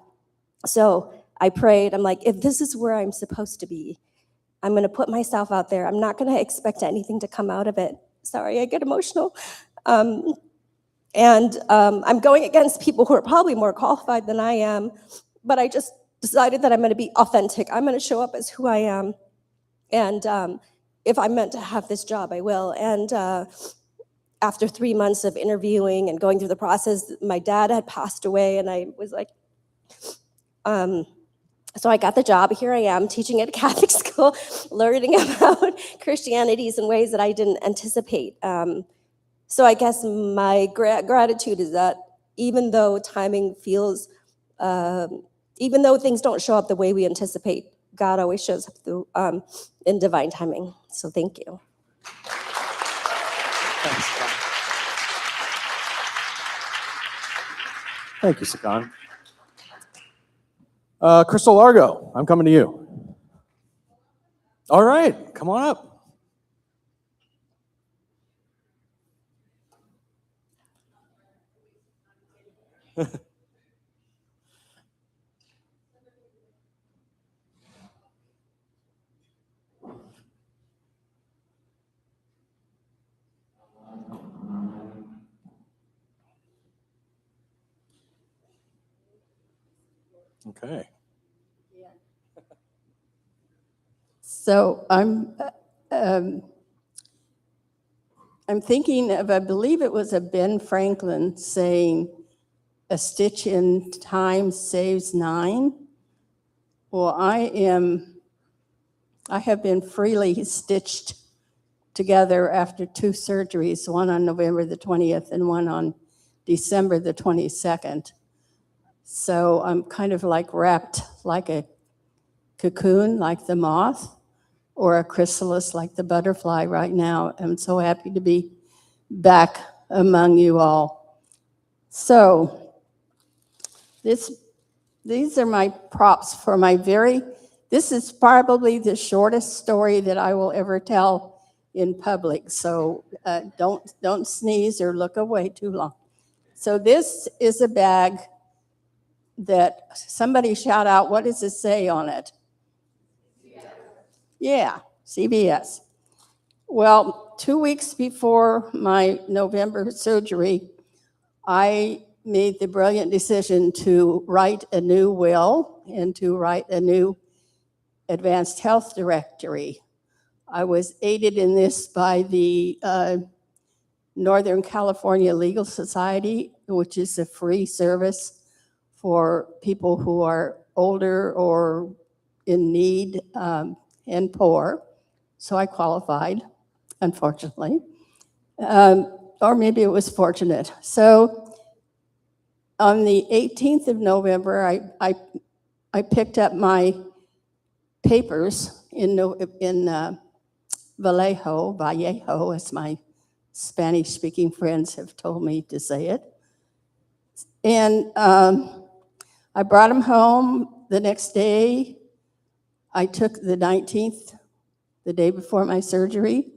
So I prayed. I'm like, if this is where I'm supposed to be, I'm going to put myself out there. I'm not going to expect anything to come out of it. Sorry, I get emotional. I'm going against people who are probably more qualified than I am, but I just decided that I'm going to be authentic. I'm going to show up as who I am. And if I'm meant to have this job, I will. And after 3 months of interviewing and going through the process, my dad had passed away, and I was like, so I got the job. Here I am teaching at a Catholic school, learning about Christianities in ways that I didn't anticipate. So I guess my gratitude is that even though timing feels, even though things don't show up the way we anticipate, God always shows up through, in divine timing. So thank you. Thanks, Sakan. Thank you, Sakan. Crystal Largo, I'm coming to you. All right, come on up. Okay. So I'm thinking of, I believe it was a Ben Franklin saying, "A stitch in time saves 9." Well, I have been freely stitched together after 2 surgeries, one on November the 20th and one on December the 22nd. So I'm kind of like wrapped like a cocoon, like the moth, or a chrysalis, like the butterfly right now. I'm so happy to be back among you all. So these are my props for this is probably the shortest story that I will ever tell in public. So don't sneeze or look away too long. So this is a bag that somebody shout out, what does it say on it? Yeah, CBS. Well, 2 weeks before my November surgery, I made the brilliant decision to write a new will and to write a new advanced health directory. I was aided in this by the Northern California Legal Society, which is a free service for people who are older or in need and poor. So I qualified, unfortunately. Or maybe it was fortunate. So on the 18th of November, I picked up my papers in Vallejo, as my Spanish-speaking friends have told me to say it. And I brought them home the next day. I took the 19th, the day before my surgery.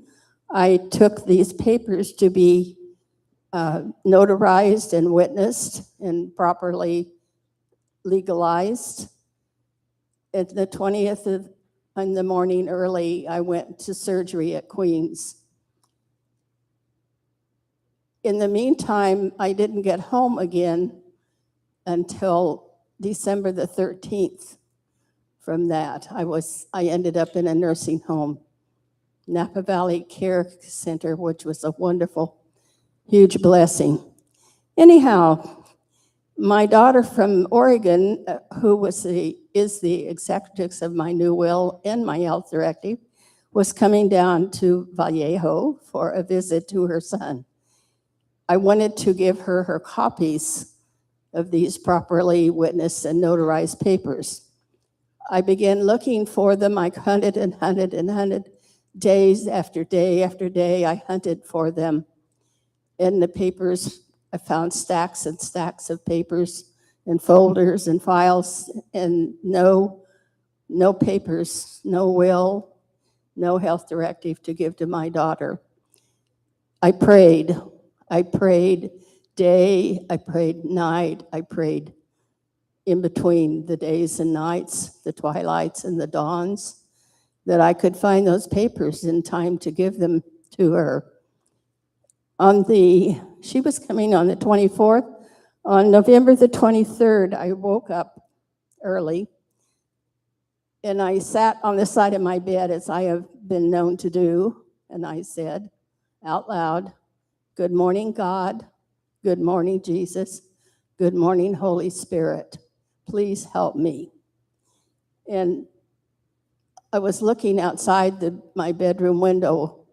I took these papers to be notarized and witnessed and properly legalized. At the 20th in the morning early, I went to surgery at Queens. In the meantime, I didn't get home again until December the 13th. From that, I ended up in a nursing home, Napa Valley Care Center, which was a wonderful, huge blessing. Anyhow, My daughter from Oregon, who is the executrix of my new will and my health directive, was coming down to Vallejo for a visit to her son. I wanted to give her her copies of these properly witnessed and notarized papers. I began looking for them. I hunted and hunted and hunted. Days after day after day, I hunted for them. In the papers, I found stacks and stacks of papers and folders and files, and no papers, no will, no health directive to give to my daughter. I prayed day, I prayed night, I prayed in between the days and nights, the twilights and the dawns, that I could find those papers in time to give them to her. She was coming on the 24th. On November the 23rd, I woke up early and I sat on the side of my bed, as I have been known to do, and I said out loud, "Good morning, God. Good morning, Jesus. Good morning, Holy Spirit. Please help me." And I was looking outside my bedroom window,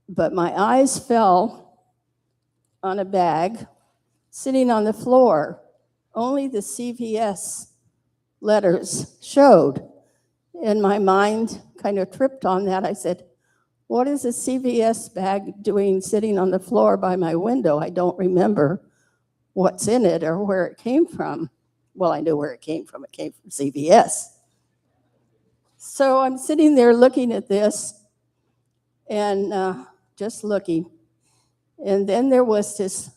but my eyes fell on a bag sitting on the floor. Only the CVS letters showed. And my mind kind of tripped on that. I said, what is a CVS bag doing sitting on the floor by my window? I don't remember what's in it or where it came from. Well, I knew where it came from. It came from CVS. So I'm sitting there looking at this and just looking. And then there was this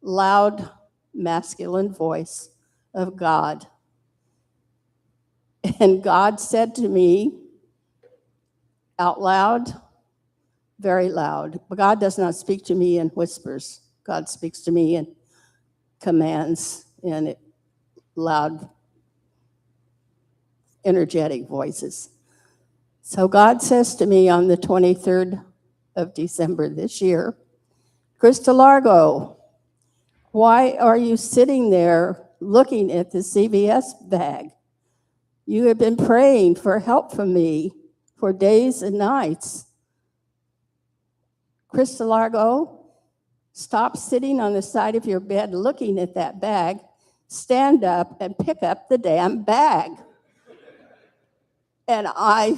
loud masculine voice of God. And God said to me out loud, very loud, but God does not speak to me in whispers. God speaks to me in commands and loud, energetic voices. So God says to me on the 23rd of December this year, "Krista Largo, why are you sitting there looking at the CVS bag? You have been praying for help from me for days and nights. Krista Largo, stop sitting on the side of your bed looking at that bag. Stand up and pick up the damn bag." And I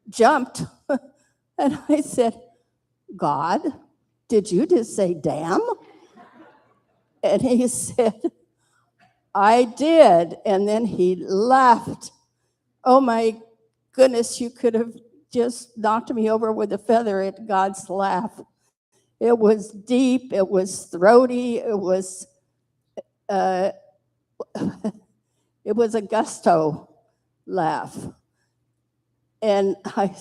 jumped and I said, "God, did you just say damn?" And he said, "I did." And then he laughed. Oh my goodness, you could have just knocked me over with a feather at God's laugh. It was deep, it was throaty, it was a gusto laugh. And I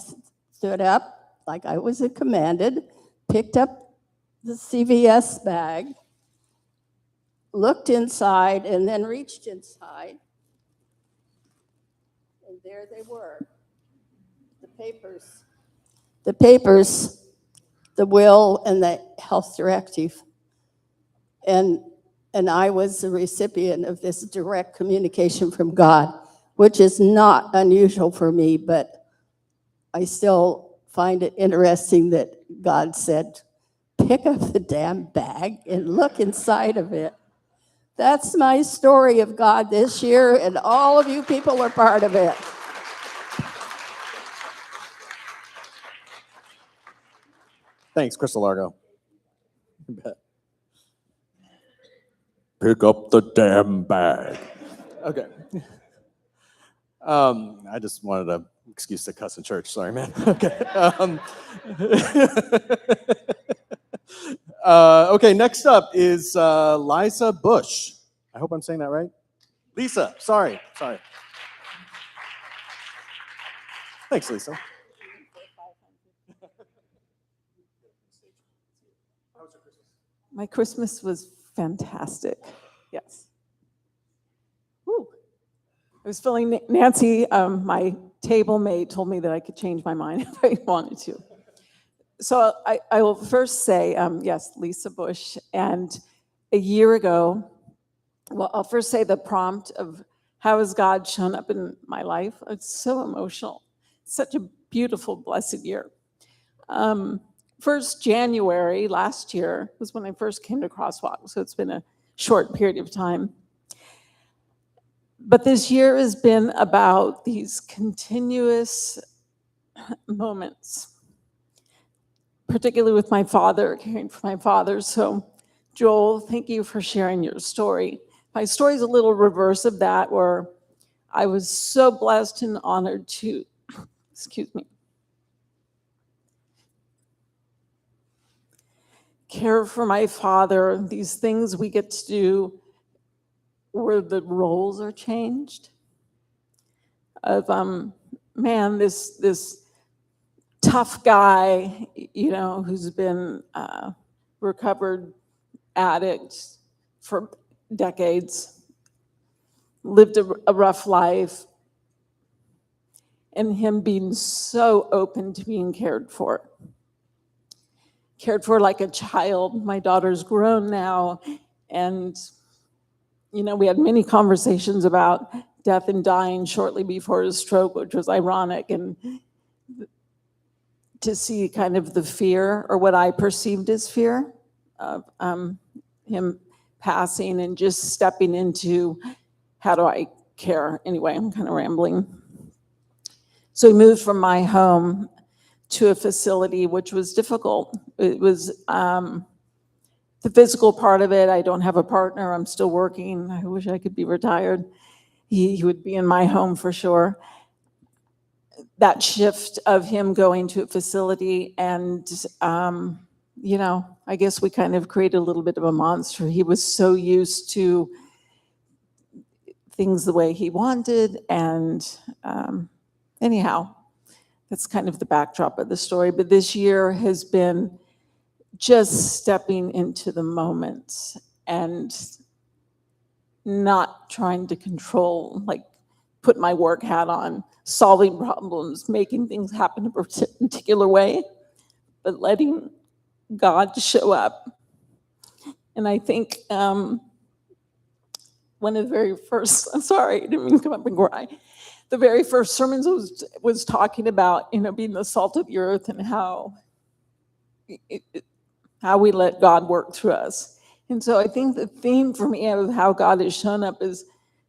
stood up like I was commanded, picked up the CVS bag, looked inside, and then reached inside. And there they were, the papers, the will, and the health directive. And I was the recipient of this direct communication from God, which is not unusual for me, but I still find it interesting that God said, "Pick up the damn bag and look inside of it." That's my story of God this year, and all of you people are part of it. Thanks, Krista Largo. Pick up the damn bag. Okay. I just wanted an excuse to cuss in church. Sorry, man. Okay. Okay, next up is Lisa Bush. I hope I'm saying that right. Lisa, sorry. Thanks, Lisa. My Christmas was fantastic. Yes. Woo. I was feeling Nancy, my table mate, told me that I could change my mind if I wanted to. So I will first say, yes, Lisa Bush, and a year ago, well, I'll first say the prompt of how has God shown up in my life? It's so emotional. It's such a beautiful, blessed year. First January last year was when I first came to Crosswalk, so it's been a short period of time. But this year has been about these continuous moments, particularly with my father, caring for my father. So, Joel, thank you for sharing your story. My story is a little reverse of that, where I was so blessed and honored to, care for my father, these things we get to do where the roles are changed. Of man, this tough guy, you know, who's been recovered addict for decades, lived a rough life, and him being so open to being cared for like a child. My daughter's grown now, and you know, we had many conversations about death and dying shortly before his stroke, which was ironic, and to see kind of the fear, or what I perceived as fear, of him passing, and just stepping into how do I care. Anyway, I'm kind of rambling. So we moved from my home to a facility, which was difficult. It was the physical part of it. I don't have a partner. I'm still working. I wish I could be retired. He would be in my home for sure. That shift of him going to a facility, and you know, I guess we kind of created a little bit of a monster. He was so used to things the way he wanted, and anyhow, that's kind of the backdrop of the story. But this year has been just stepping into the moments and not trying to control, like put my work hat on, solving problems, making things happen a particular way, but letting God show up. And I think one of the very first, I'm sorry, I didn't mean to come up and cry. The very first sermons was talking about, you know, being the salt of the earth, and how we let God work through us. And so I think the theme for me of how God has shown up is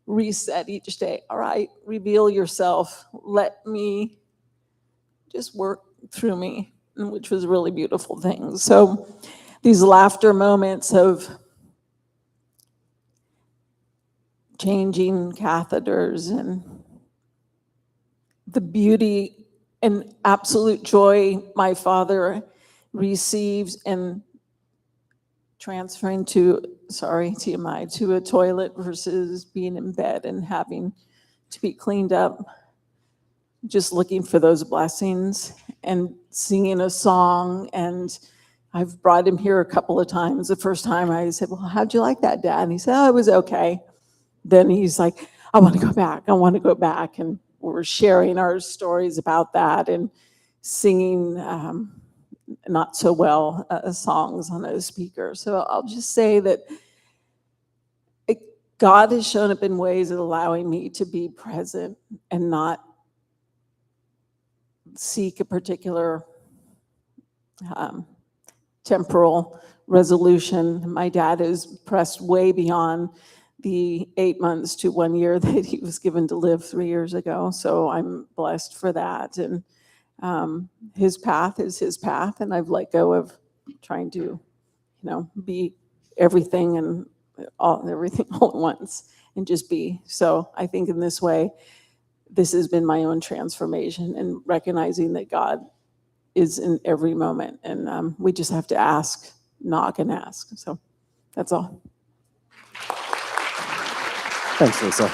reset each day. All right, reveal yourself. Let me just work through me, which was a really beautiful thing. So these laughter moments of changing catheters, and the beauty and absolute joy my father receives in transferring to, sorry, TMI, to a toilet versus being in bed and having to be cleaned up. Just looking for those blessings and singing a song. And I've brought him here a couple of times. The first time I said, well, how'd you like that, Dad? And he said, oh, it was okay. Then he's like, I want to go back. I want to go back. And we're sharing our stories about that and singing not so well songs on a speaker. So I'll just say that God has shown up in ways of allowing me to be present and not seek a particular temporal resolution. My dad has pressed way beyond the 8 months to 1 year that he was given to live 3 years ago. So I'm blessed for that. And his path is his path, and I've let go of trying to, be everything and everything all at once, and just be. So I think in this way, this has been my own transformation, and recognizing that God is in every moment, and we just have to ask, knock and ask. So that's all. Thanks, Lisa.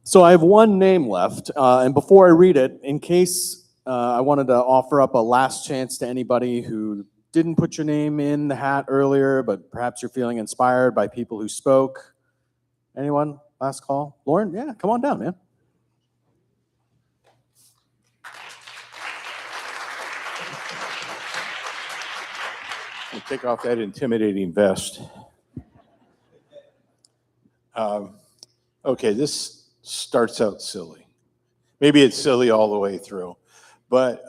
So I have one name left, and before I read it, in case I wanted to offer up a last chance to anybody who didn't put your name in the hat earlier, but perhaps you're feeling inspired by people who spoke. Anyone? Last call? Lauren? Yeah, come on down, man. Take off that intimidating vest. Okay, this starts out silly. Maybe it's silly all the way through, but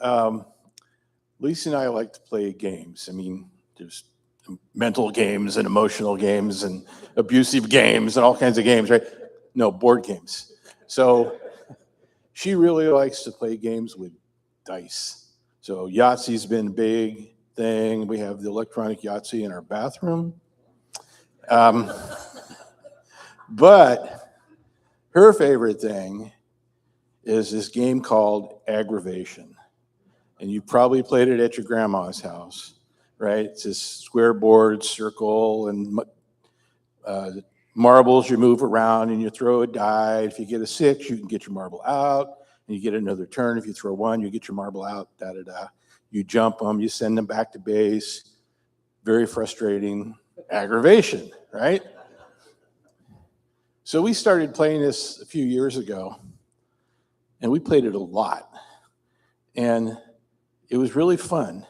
Lisa and I like to play games. I mean, there's mental games and emotional games and abusive games and all kinds of games, right? No, board games. So she really likes to play games with dice. So Yahtzee's been a big thing. We have the electronic Yahtzee in our bathroom. But her favorite thing is this game called Aggravation. And you probably played it at your grandma's house, right? It's this square board, circle, and marbles you move around and you throw a die. If you get a 6, you can get your marble out. And you get another turn. If you throw 1, you get your marble out, da-da-da. You jump them, you send them back to base. Very frustrating. Aggravation, right? So we started playing this a few years ago, and we played it a lot. And it was really fun.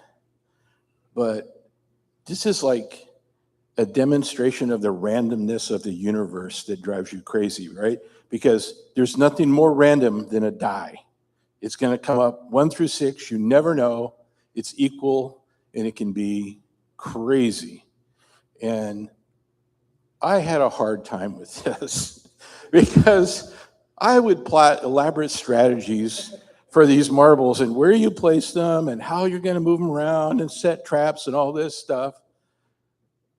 But this is like a demonstration of the randomness of the universe that drives you crazy, right? Because there's nothing more random than a die. It's going to come up 1 through 6. You never know. It's equal, and it can be crazy. And I had a hard time with this because I would plot elaborate strategies for these marbles and where you place them and how you're going to move them around and set traps and all this stuff.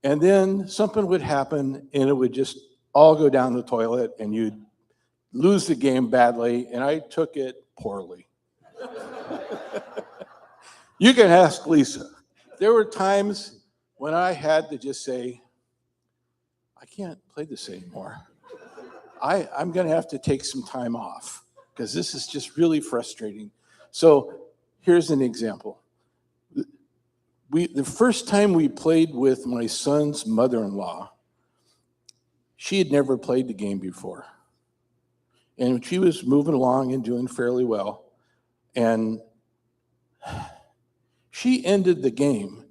And then something would happen, and it would just all go down the toilet, and you'd lose the game badly, and I took it poorly. You can ask Lisa. There were times when I had to just say, I can't play this anymore. I'm going to have to take some time off because this is just really frustrating. So here's an example. The first time we played with my son's mother-in-law, she had never played the game before. And she was moving along and doing fairly well. And she ended the game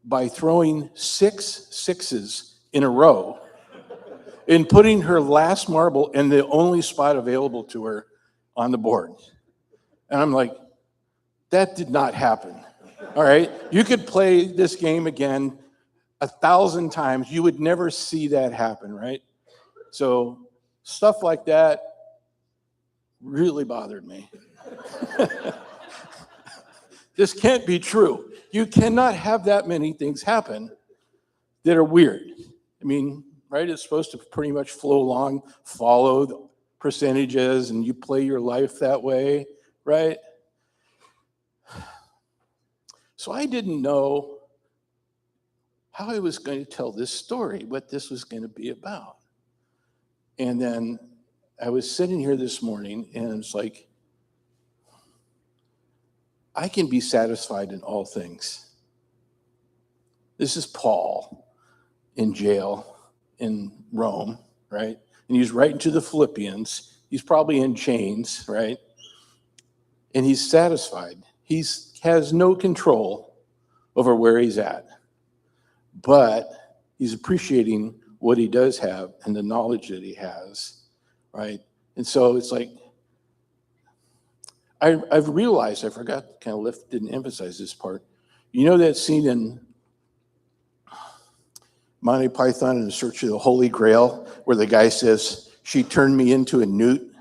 by throwing 6 6s in a row and putting her last marble in the only spot available to her on the board. And I'm like, that did not happen. All right? You could play this game again 1,000 times. You would never see that happen, right? So stuff like that really bothered me. This can't be true. You cannot have that many things happen that are weird. I mean, right? It's supposed to pretty much flow along, follow the percentages, and you play your life that way, right? So I didn't know how I was going to tell this story, what this was going to be about. And then I was sitting here this morning, and it's like, I can be satisfied in all things. This is Paul in jail in Rome, right? And he's writing to the Philippians. He's probably in chains, right? And he's satisfied. He has no control over where he's at, but he's appreciating what he does have and the knowledge that he has, right? And so it's like, I've realized, I forgot, kind of didn't emphasize this part. You know that scene in Monty Python in Search of the Holy Grail where the guy says, she turned me into a newt,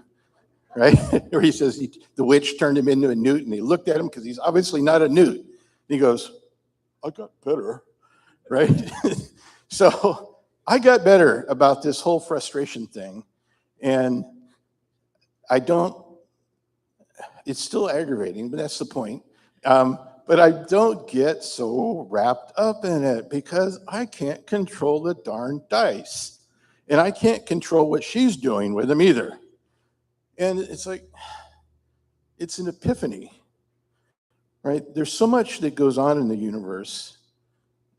right? Or he says, the witch turned him into a newt, and he looked at him because he's obviously not a newt. And he goes, I got better, right? So I got better about this whole frustration thing, and it's still aggravating, but that's the point. But I don't get so wrapped up in it because I can't control the darn dice. And I can't control what she's doing with them either. And it's like, it's an epiphany, right? There's so much that goes on in the universe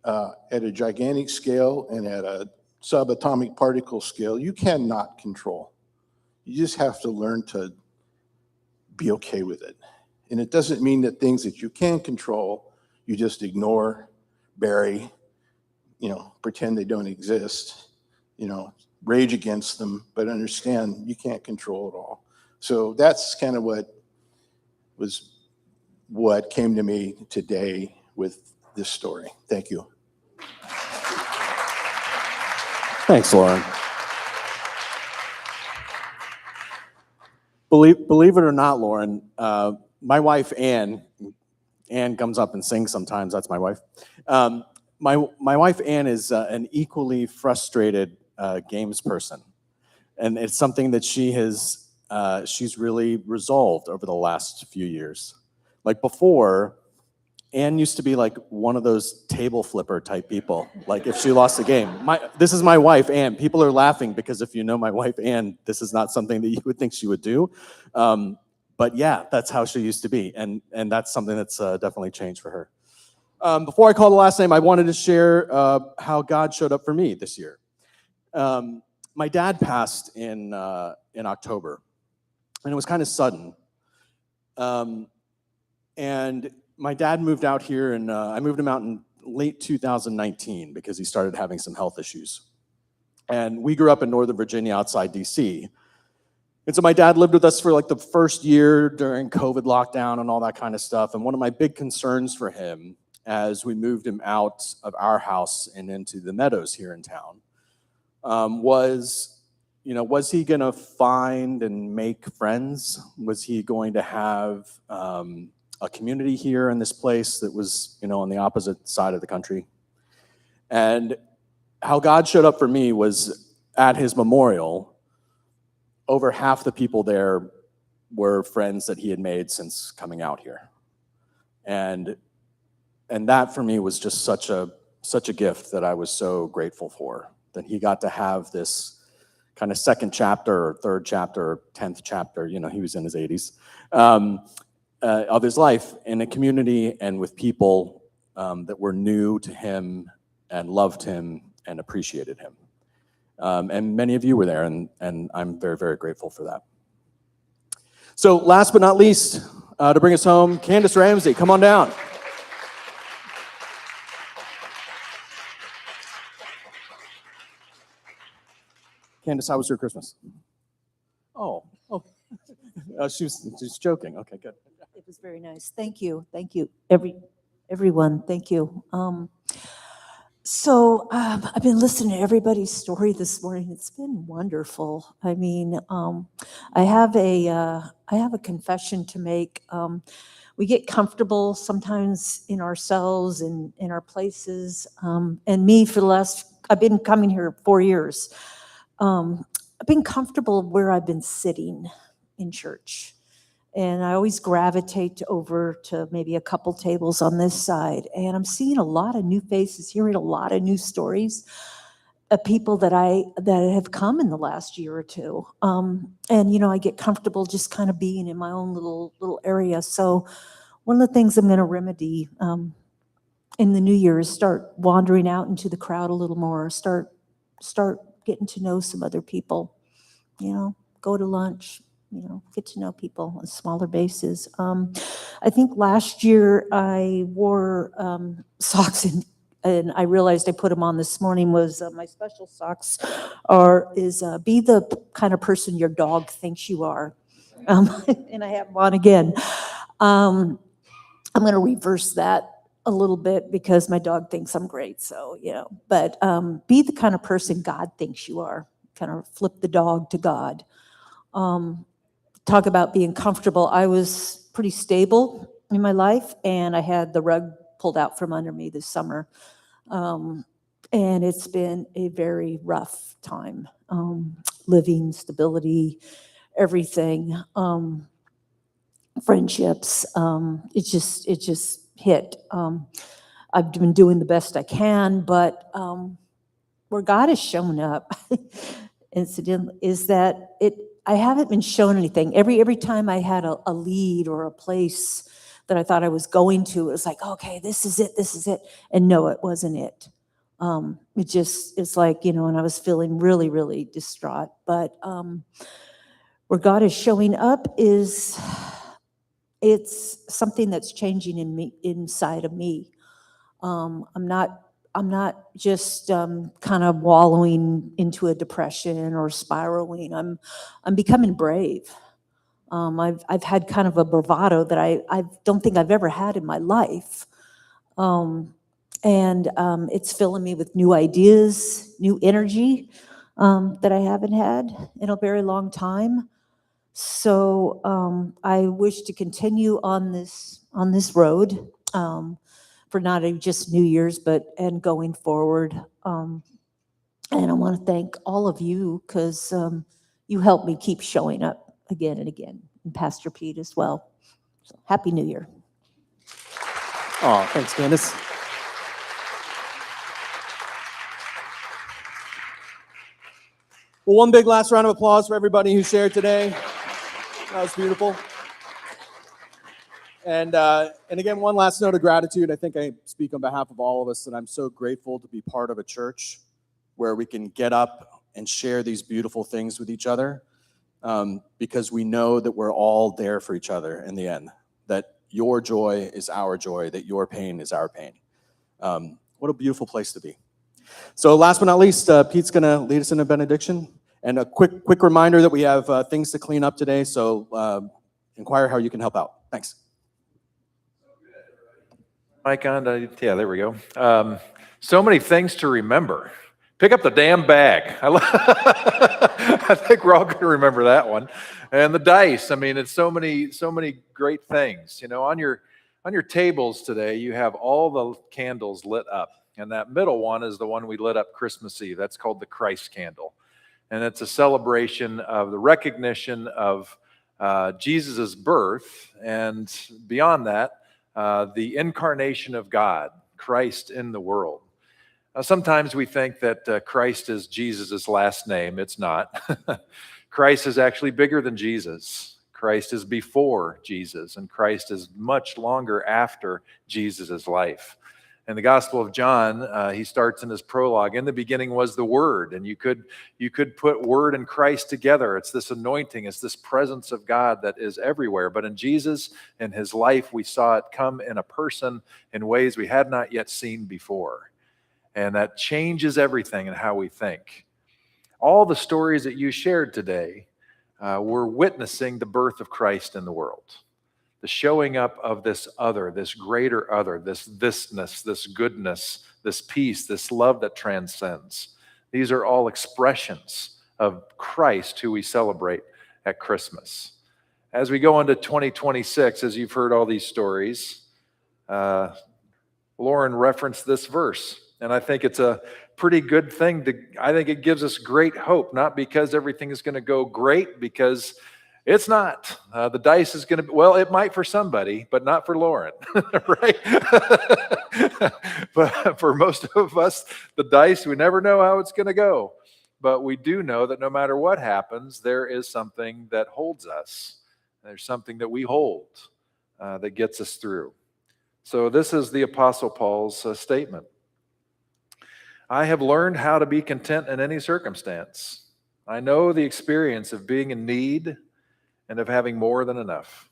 at a gigantic scale and at a subatomic particle scale you cannot control. You just have to learn to be okay with it. And it doesn't mean that things that you can control, you just ignore, bury, pretend they don't exist, rage against them, but understand you can't control it all. So that's kind of what came to me today with this story. Thank you. Thanks, Lauren. Believe it or not, Lauren, my wife, Ann comes up and sings sometimes. That's my wife. My wife, Ann, is an equally frustrated games person. And it's something that she's really resolved over the last few years. Like before, Ann used to be like one of those table flipper type people. Like if she lost a game, this is my wife, Ann. People are laughing because if you know my wife, Ann, this is not something that you would think she would do. But yeah, that's how she used to be. And that's something that's definitely changed for her. Before I call the last name, I wanted to share how God showed up for me this year. My dad passed in October, and it was kind of sudden. And my dad moved out here, and I moved him out in late 2019 because he started having some health issues. And we grew up in Northern Virginia outside DC. And so my dad lived with us for like the first year during COVID lockdown and all that kind of stuff. And one of my big concerns for him as we moved him out of our house and into the meadows here in town was he going to find and make friends? Was he going to have a community here in this place that was, on the opposite side of the country? And how God showed up for me was at his memorial. Over half the people there were friends that he had made since coming out here. And that for me was just such a gift that I was so grateful for, that he got to have this kind of second chapter or third chapter or 10th chapter, he was in his 80s, of his life in a community and with people that were new to him and loved him and appreciated him. And many of you were there, and I'm very, very grateful for that. So last but not least, to bring us home, Candace Ramsey, come on down. Candace, how was your Christmas? Oh. She's joking. Okay, good. It was very nice. Thank you. Everyone. Thank you. So I've been listening to everybody's story this morning. It's been wonderful. I mean, I have a confession to make. We get comfortable sometimes in ourselves and in our places. And me, I've been coming here 4 years. I've been comfortable where I've been sitting in church. And I always gravitate over to maybe a couple tables on this side. And I'm seeing a lot of new faces, hearing a lot of new stories of people that have come in the last year or two. And, I get comfortable just kind of being in my own little area. So one of the things I'm going to remedy in the new year is start wandering out into the crowd a little more, start getting to know some other people, go to lunch, get to know people on smaller bases. I think last year I wore socks and I realized I put them on this morning was my special socks is be the kind of person your dog thinks you are. And I have them on again. I'm going to reverse that a little bit because my dog thinks I'm great. So, but be the kind of person God thinks you are. Kind of flip the dog to God. Talk about being comfortable. I was pretty stable in my life, and I had the rug pulled out from under me this summer. And it's been a very rough time. Living, stability, everything, friendships. It just hit. I've been doing the best I can, but where God has shown up, incidentally, is that I haven't been shown anything. Every time I had a lead or a place that I thought I was going to, it was like, okay, this is it. And no, it wasn't it. It's like, and I was feeling really, really distraught. But where God is showing up it's something that's changing in me, inside of me. just kind of wallowing into a depression or spiraling. I'm becoming brave. I've had kind of a bravado that I don't think I've ever had in my life. And it's filling me with new ideas, new energy that I haven't had in a very long time. So I wish to continue on this road for not just New Year's, and going forward. And I want to thank all of you because you helped me keep showing up again and again, and Pastor Pete as well. So Happy New Year. Oh, thanks, Candace. Well, one big last round of applause for everybody who shared today. That was beautiful. And again, one last note of gratitude. I think I speak on behalf of all of us that I'm so grateful to be part of a church where we can get up and share these beautiful things with each other, because we know that we're all there for each other in the end, that your joy is our joy, that your pain is our pain. What a beautiful place to be. So last but not least, Pete's going to lead us in a benediction. And a quick reminder that we have things to clean up today, so inquire how you can help out. Thanks. Mike on, yeah, there we go. So many things to remember. Pick up the damn bag. I think we're all going to remember that one. And the dice. I mean, it's so many great things. You know, on your tables today, you have all the candles lit up, and that middle one is the one we lit up Christmas Eve. That's called the Christ candle, and it's a celebration of the recognition of Jesus's birth, and beyond that, the incarnation of God, Christ in the world. Sometimes we think that Christ is Jesus's last name. It's not. Christ is actually bigger than Jesus. Christ is before Jesus, and Christ is much longer after Jesus's life. In the Gospel of John, he starts in his prologue, in the beginning was the Word, and you could put Word and Christ together. It's this anointing, it's this presence of God that is everywhere. But in Jesus, in his life, we saw it come in a person in ways we had not yet seen before. And that changes everything in how we think. All the stories that you shared today were witnessing the birth of Christ in the world. The showing up of this other, this greater other, this thisness, this goodness, this peace, this love that transcends. These are all expressions of Christ who we celebrate at Christmas. As we go into 2026, as you've heard all these stories, Lauren referenced this verse. And I think it's a pretty good thing. I think it gives us great hope, not because everything is going to go great, because it's not. The dice is going to, well, it might for somebody, but not for Lauren, right? But for most of us, the dice, we never know how it's going to go. But we do know that no matter what happens, there is something that holds us. There's something that we hold that gets us through. So this is the Apostle Paul's statement. I have learned how to be content in any circumstance. I know the experience of being in need and of having more than enough.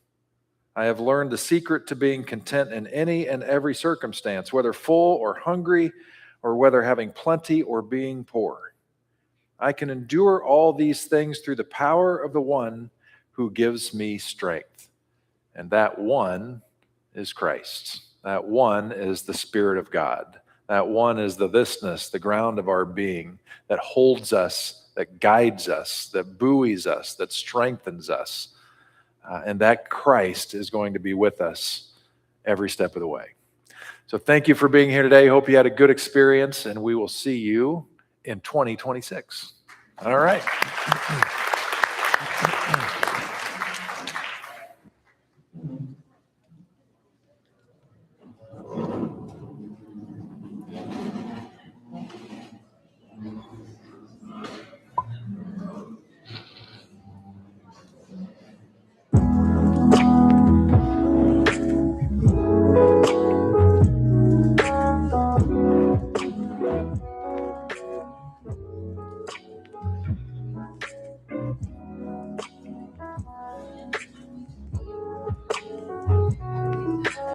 I have learned the secret to being content in any and every circumstance, whether full or hungry, or whether having plenty or being poor. I can endure all these things through the power of the one who gives me strength. And that one is Christ. That one is the Spirit of God. That one is the thisness, the ground of our being, that holds us, that guides us, that buoys us, that strengthens us. And that Christ is going to be with us every step of the way. So thank you for being here today. Hope you had a good experience, and we will see you in 2026. All right.